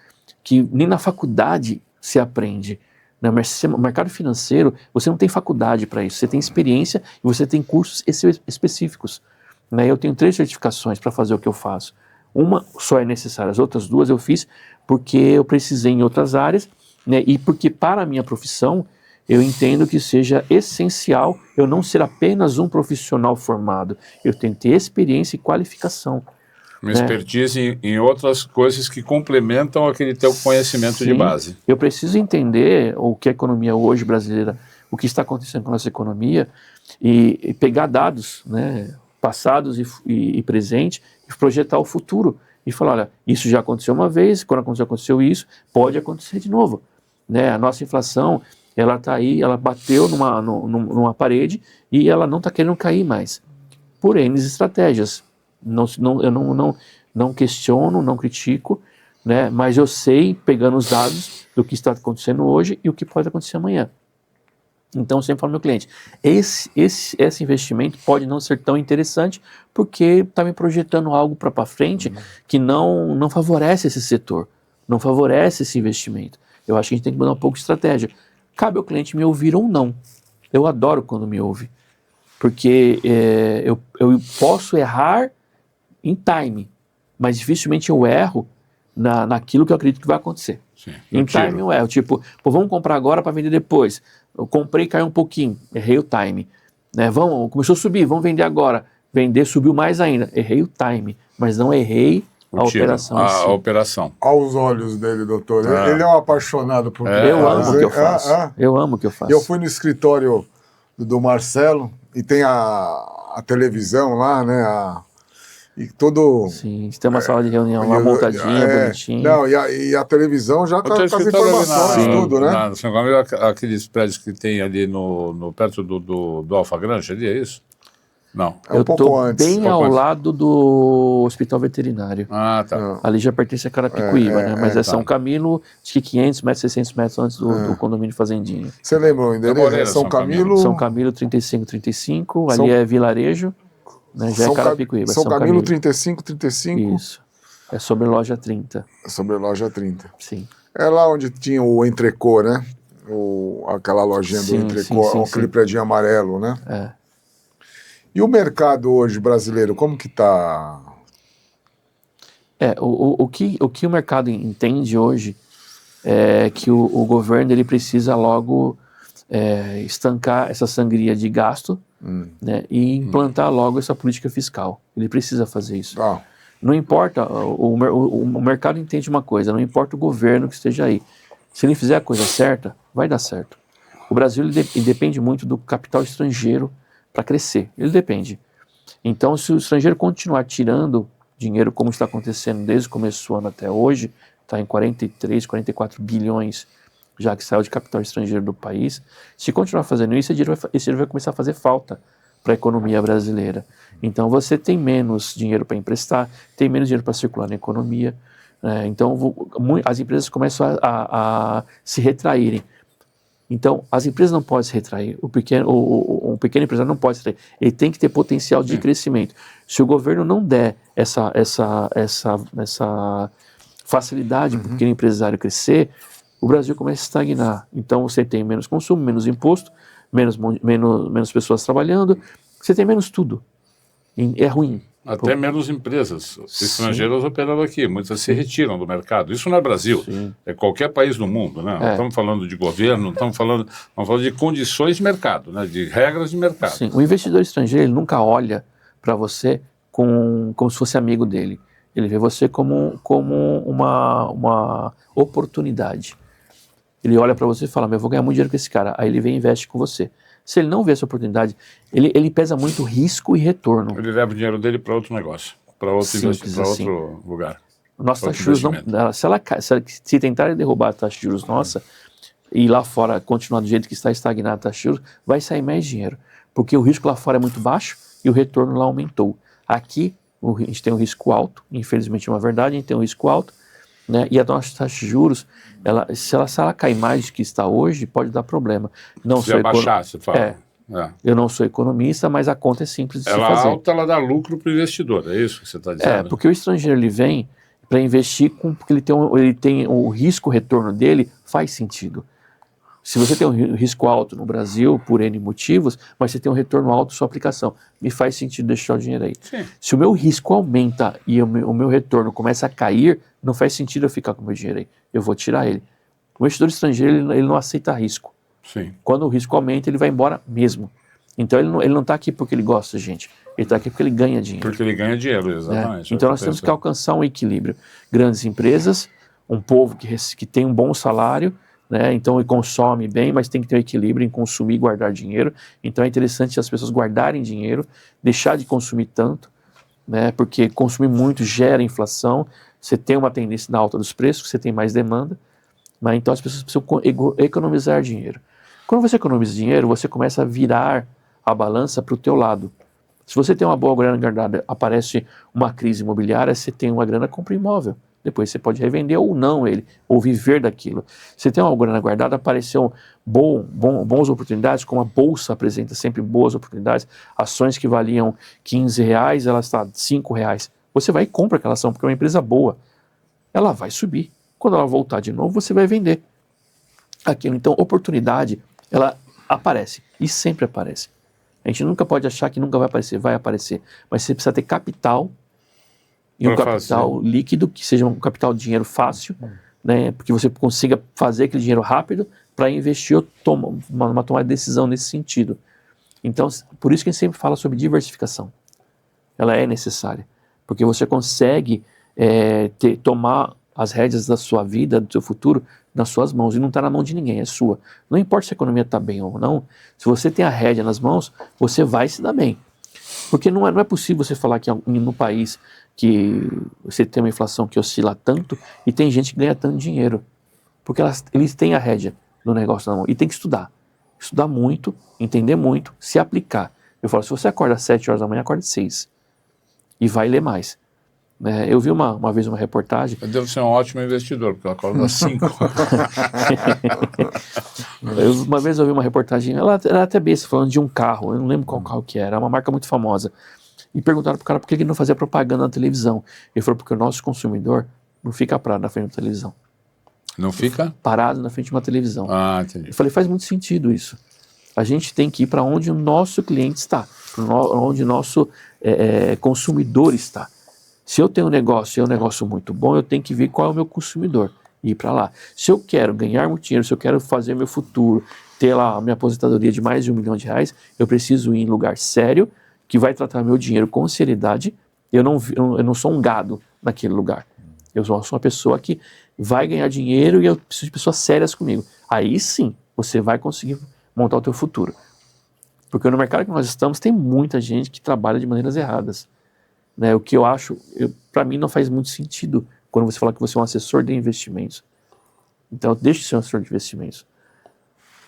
que nem na faculdade se aprende. No mercado financeiro, você não tem faculdade para isso, você tem experiência e você tem cursos específicos. Eu tenho 3 certificações para fazer o que eu faço. Uma só é necessária, as outras 2 eu fiz porque eu precisei em outras áreas, né, e porque para a minha profissão eu entendo que seja essencial eu não ser apenas um profissional formado, eu tenho que ter experiência e qualificação. Uma expertise em outras coisas que complementam aquele teu conhecimento de base. Eu preciso entender o que a economia hoje brasileira, o que está acontecendo com a nossa economia e pegar dados, né, passados e presente, e projetar o futuro. E falar, olha, isso já aconteceu uma vez, quando aconteceu isso, pode acontecer de novo. Né? A nossa inflação, ela está aí, ela bateu numa parede e ela não está querendo cair mais. Por N estratégias. Eu não questiono, não critico, né? Mas eu sei, pegando os dados do que está acontecendo hoje e o que pode acontecer amanhã. Então, eu sempre falo ao meu cliente, esse investimento pode não ser tão interessante porque está me projetando algo para frente que não favorece esse setor, não favorece esse investimento. Eu acho que a gente tem que mudar um pouco de estratégia. Cabe ao cliente me ouvir ou não. Eu adoro quando me ouve, porque eu posso errar em time, mas dificilmente eu erro naquilo que eu acredito que vai acontecer. Sim, em time eu erro, tipo, vamos comprar agora para vender depois. Eu comprei e caiu um pouquinho, errei o time. Né? Começou a subir, vamos vender agora. Vender, subiu mais ainda, errei o time, mas não errei a operação em si. A operação. Aos olhos dele, doutor. Ele é um apaixonado por Eu amo o que eu faço. Eu amo o que eu faço. Eu fui no escritório do Marcelo e tem a televisão lá, né? E todo... Sim, tem uma sala de reunião lá montadinha, bonitinha. Não, e a televisão já com as informações, tudo, né? Aqueles prédios que tem ali perto do Alfa Grande, ali, é isso? Não. É um pouco antes. Bem ao lado do Hospital Veterinário. Ah, tá. Ali já pertence a Carapicuíba, né? Mas é São Camilo, acho que 500 metros, 600 metros antes do condomínio Fazendinha. Você lembra o endereço? São Camilo... São Camilo 3535, ali é vilarejo. Né, já é Carapicuíba. São Camilo 3535. Isso. É sobre loja 30. É sobre loja 30. Sim. É lá onde tinha o entrecô, né? Aquela lojinha do entrecô, aquele predinho amarelo, né? É. E o mercado hoje brasileiro, como que tá? O que o mercado entende hoje é que o governo ele precisa logo estancar essa sangria de gasto, né, e implantar logo essa política fiscal. Ele precisa fazer isso. Não importa, o mercado entende uma coisa, não importa o governo que esteja aí. Se ele fizer a coisa certa, vai dar certo. O Brasil ele depende muito do capital estrangeiro para crescer. Ele depende. Então, se o estrangeiro continuar tirando dinheiro, como está acontecendo desde o começo do ano até hoje, está em 43, 44 bilhões já que saiu de capital estrangeiro do país, se continuar fazendo isso, esse dinheiro vai começar a fazer falta para a economia brasileira. Então você tem menos dinheiro para emprestar, tem menos dinheiro para circular na economia, então as empresas começam a se retraírem. Então as empresas não podem se retrair, um pequeno empresário não pode se retrair, ele tem que ter potencial de crescimento. Se o governo não der essa facilidade para o pequeno empresário crescer, o Brasil começa a estagnar. Então você tem menos consumo, menos imposto, menos pessoas trabalhando, você tem menos tudo. É ruim. Até menos empresas estrangeiras operando aqui. Muitas se retiram do mercado. Isso não é Brasil. Sim. É qualquer país do mundo. Né? Não estamos falando de governo, não estamos falando de condições de mercado, né? De regras de mercado. Sim. O investidor estrangeiro ele nunca olha para você como se fosse amigo dele. Ele vê você como uma oportunidade. Ele olha para você e fala, eu vou ganhar muito dinheiro com esse cara. Aí ele vem e investe com você. Se ele não vê essa oportunidade, ele pesa muito risco e retorno. Ele leva o dinheiro dele para outro negócio, para outro lugar. Nossa taxa de juros não... Se tentarem derrubar a taxa de juros nossa e lá fora continuar do jeito que está estagnada a taxa de juros, vai sair mais dinheiro. Porque o risco lá fora é muito baixo e o retorno lá aumentou. Aqui, a gente tem um risco alto, infelizmente é uma verdade, a gente tem um risco alto, né? E a nossa taxa de juros, se ela cair mais do que está hoje, pode dar problema. Se abaixar, você fala. Eu não sou economista, mas a conta é simples de se fazer. Ela alta, ela dá lucro para o investidor, é isso que você está dizendo? Porque o estrangeiro ele vem para investir porque ele tem o risco-retorno dele faz sentido. Se você tem um risco alto no Brasil, por N motivos, mas você tem um retorno alto sua aplicação, me faz sentido deixar o dinheiro aí. Sim. Se o meu risco aumenta e o meu retorno começa a cair, não faz sentido eu ficar com o meu dinheiro aí. Eu vou tirar ele. O investidor estrangeiro, ele não aceita risco. Sim. Quando o risco aumenta, ele vai embora mesmo. Então ele não está aqui porque ele gosta da gente. Ele está aqui porque ele ganha dinheiro. Porque ele ganha dinheiro, exatamente. Então nós temos que alcançar um equilíbrio. Grandes empresas, um povo que tem um bom salário, né? Então ele consome bem, mas tem que ter um equilíbrio em consumir e guardar dinheiro. Então é interessante as pessoas guardarem dinheiro, deixar de consumir tanto, né? Porque consumir muito gera inflação, você tem uma tendência na alta dos preços, você tem mais demanda, né? Então as pessoas precisam economizar dinheiro. Quando você economiza dinheiro, você começa a virar a balança para o teu lado. Se você tem uma boa grana guardada, aparece uma crise imobiliária, você tem uma grana, compra imóvel. Depois você pode revender ou não ele, ou viver daquilo. Se tem uma grana guardada, apareceu boas oportunidades, como a Bolsa apresenta sempre boas oportunidades, ações que valiam R$15, ela está R$5. Você vai e compra aquela ação, porque é uma empresa boa. Ela vai subir. Quando ela voltar de novo, você vai vender aquilo. Então, oportunidade, ela aparece, e sempre aparece. A gente nunca pode achar que nunca vai aparecer. Mas você precisa ter capital, e um capital líquido, que seja um capital de dinheiro fácil, né, porque você consiga fazer aquele dinheiro rápido para investir ou uma tomada de decisão nesse sentido. Então, por isso que a gente sempre fala sobre diversificação. Ela é necessária, porque você consegue tomar as rédeas da sua vida, do seu futuro, nas suas mãos, e não está na mão de ninguém, é sua. Não importa se a economia está bem ou não, se você tem a rédea nas mãos, você vai se dar bem. Porque não é possível você falar que no país que você tem uma inflação que oscila tanto e tem gente que ganha tanto dinheiro. Porque eles têm a rédea do negócio na mão e tem que estudar. Estudar muito, entender muito, se aplicar. Eu falo, se você acorda às 7 horas da manhã, acorda às 6. E vai ler mais. Eu vi uma vez uma reportagem. Eu devo ser um ótimo investidor, porque eu acordo às 5. Uma vez eu vi uma reportagem, ela era até besta, falando de um carro, eu não lembro qual carro que era uma marca muito famosa. E perguntaram pro cara por que ele não fazia propaganda na televisão. Ele falou, porque o nosso consumidor não fica parado na frente da televisão. Não fica? Parado na frente de uma televisão. Ah, entendi. Eu falei, faz muito sentido isso. A gente tem que ir para onde o nosso cliente está, onde o nosso consumidor está. Se eu tenho um negócio e é um negócio muito bom, eu tenho que ver qual é o meu consumidor e ir para lá. Se eu quero ganhar muito dinheiro, se eu quero fazer meu futuro, ter lá a minha aposentadoria de mais de R$1 milhão, eu preciso ir em lugar sério, que vai tratar meu dinheiro com seriedade. Eu não sou um gado naquele lugar. Eu sou uma pessoa que vai ganhar dinheiro e eu preciso de pessoas sérias comigo. Aí sim, você vai conseguir montar o teu futuro. Porque no mercado que nós estamos, tem muita gente que trabalha de maneiras erradas. Né, o que eu acho, para mim não faz muito sentido quando você fala que você é um assessor de investimentos. Então, deixe de ser um assessor de investimentos.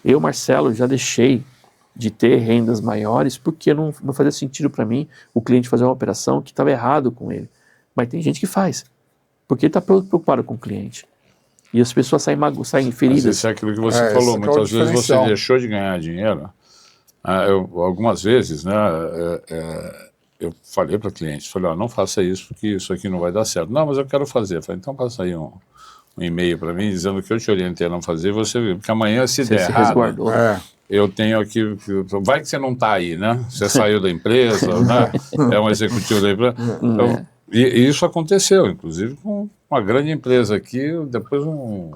Eu, Marcelo, já deixei de ter rendas maiores porque não fazia sentido para mim o cliente fazer uma operação que estava errado com ele. Mas tem gente que faz, porque está preocupado com o cliente. E as pessoas saem feridas. Mas isso é aquilo que você falou, muitas vezes você deixou de ganhar dinheiro. Algumas vezes, né? Eu falei para clientes, não faça isso, porque isso aqui não vai dar certo. Não, mas eu quero fazer. Eu falei, então passa aí um e-mail para mim, dizendo que eu te orientei a não fazer, porque amanhã se der errado, resguardou. eu tenho aqui, vai que você não está aí, né? Você saiu da empresa, né? É um executivo da empresa. Então, e isso aconteceu, inclusive, com uma grande empresa aqui, depois um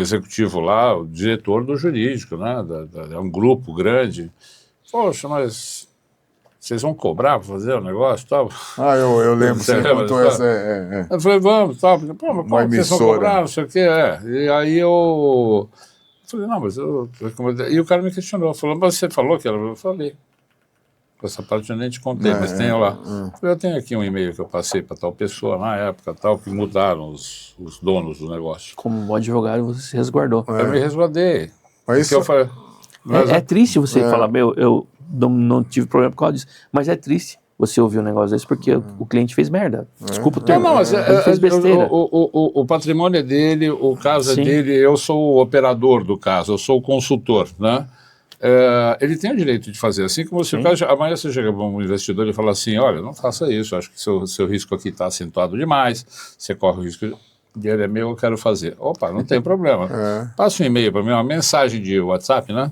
executivo lá, o diretor do jurídico, né? É um grupo grande. Poxa, mas vocês vão cobrar para fazer o negócio e tal? Eu lembro, você contou essa. Eu falei, vamos, tal. Pô, mas como vocês vão cobrar, não sei o quê, E aí eu falei, não, mas E o cara me questionou, falou, mas você falou que era? Eu falei. Essa parte eu nem te contei, mas tem lá. Eu tenho aqui um e-mail que eu passei para tal pessoa na época, tal, que mudaram os donos do negócio. Como um advogado, você se resguardou. Eu me resguardei. Mas eu falei, é triste você falar, eu não tive problema por causa disso, mas é triste você ouvir um negócio desse porque o cliente fez merda. Desculpa o termo. Não, mas ele fez besteira. O patrimônio é dele, o caso é dele, eu sou o operador do caso, eu sou o consultor, né? Ele tem o direito de fazer assim, como se o caso, amanhã você chega para um investidor e fala assim, olha, não faça isso, acho que seu risco aqui está acentuado demais, você corre o risco, o dinheiro é meu, eu quero fazer. Opa, não tem problema. Passa um e-mail para mim, uma mensagem de WhatsApp, né?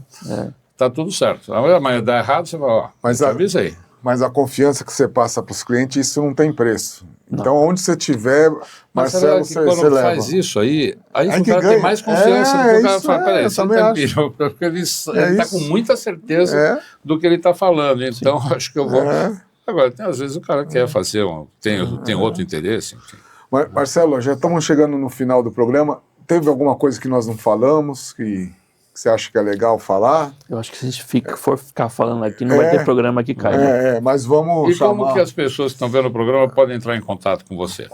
Tá tudo certo. Amanhã dá errado, você vai, avisa aí. Mas a confiança que você passa para os clientes, isso não tem preço. Não. Então, onde você tiver, Marcelo, você leva. Quando faz isso aí o cara tem mais confiança do que o cara fala, peraí, você tá pedindo, porque ele está com muita certeza do que ele está falando. Então, acho que eu vou... Agora, às vezes o cara quer fazer, tem outro interesse, enfim. Marcelo, já estamos chegando no final do programa. teve alguma coisa que nós não falamos, que você acha que é legal falar? Eu acho que se a gente for ficar falando aqui, não vai ter programa que cai. Né? Mas vamos E chamar... como que as pessoas que estão vendo o programa podem entrar em contato com você?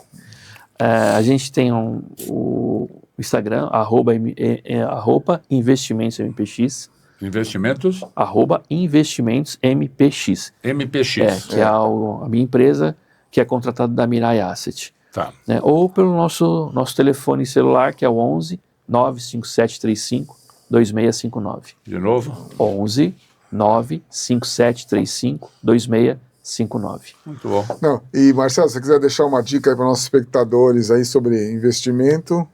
A gente tem o Instagram, @ investimentos MPX. Investimentos? @ investimentos MPX. MPX. Que é a minha empresa, que é contratada da Mirai Asset. Tá. Né? Ou pelo nosso telefone celular, que é o 11 95735 2659. De novo? 11 95735 2659. Muito bom. Não, e Marcelo, se você quiser deixar uma dica aí para nossos espectadores aí sobre investimento,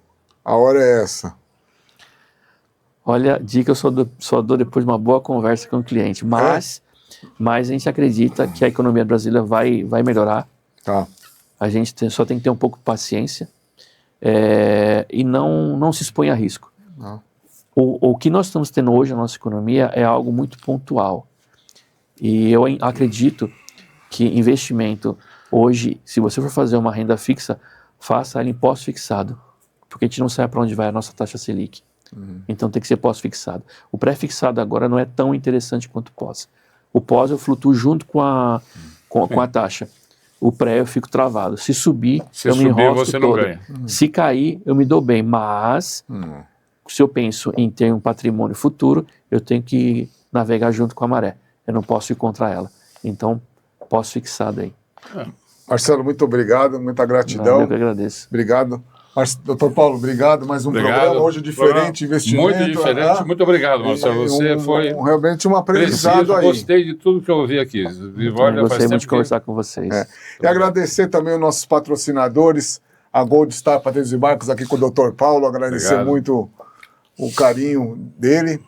a hora é essa. Olha, dica eu só dou depois de uma boa conversa com o cliente, mas a gente acredita que a economia brasileira vai melhorar. Tá. A gente só tem que ter um pouco de paciência e não se expõe a risco. Não. O que nós estamos tendo hoje na nossa economia é algo muito pontual. E eu acredito que investimento hoje, se você for fazer uma renda fixa, faça ela em pós-fixado, porque a gente não sabe para onde vai a nossa taxa Selic. Então tem que ser pós-fixado. O pré-fixado agora não é tão interessante quanto o pós. O pós eu flutuo junto com a taxa. O pré eu fico travado. Se subir, eu me enrosco você não todo. ganha. Se cair, eu me dou bem. Mas, se eu penso em ter um patrimônio futuro, eu tenho que navegar junto com a maré. Eu não posso ir contra ela. Então, pós-fixado aí. Marcelo, muito obrigado, muita gratidão. Eu que agradeço. Obrigado. Doutor Paulo, obrigado. Mais um programa hoje diferente, investimento. Muito diferente. Muito obrigado, Marcelo. Você foi realmente um aprendizado preciso. aí. Gostei de tudo que eu ouvi aqui. Gostei muito de conversar com vocês. E agradecer também os nossos patrocinadores, a Gold Star Patentes e Barcos, aqui com o Dr. Paulo. Agradecer muito o carinho dele.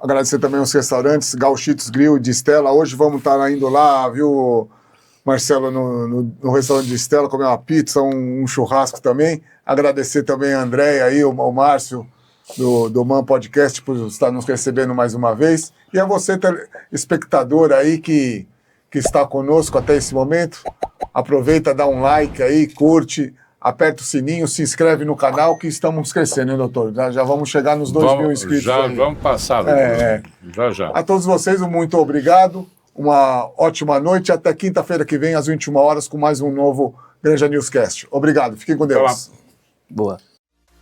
Agradecer também os restaurantes Gauchitos Grill de Estela. Hoje vamos estar indo lá, viu, Marcelo, no restaurante de Estela, comer uma pizza, um churrasco também. Agradecer também a Andréia aí, o Márcio, do Man Podcast, por estar nos recebendo mais uma vez. E a você, espectador aí, que está conosco até esse momento. Aproveita, dá um like aí, curte, aperta o sininho, se inscreve no canal, que estamos crescendo, hein, doutor? Já vamos chegar nos 2.000 inscritos. Vamos passar. Já. A todos vocês, muito obrigado. Uma ótima noite. Até quinta-feira que vem, às 21 horas, com mais um novo Granja Newscast. Obrigado. Fiquem com Deus. Boa.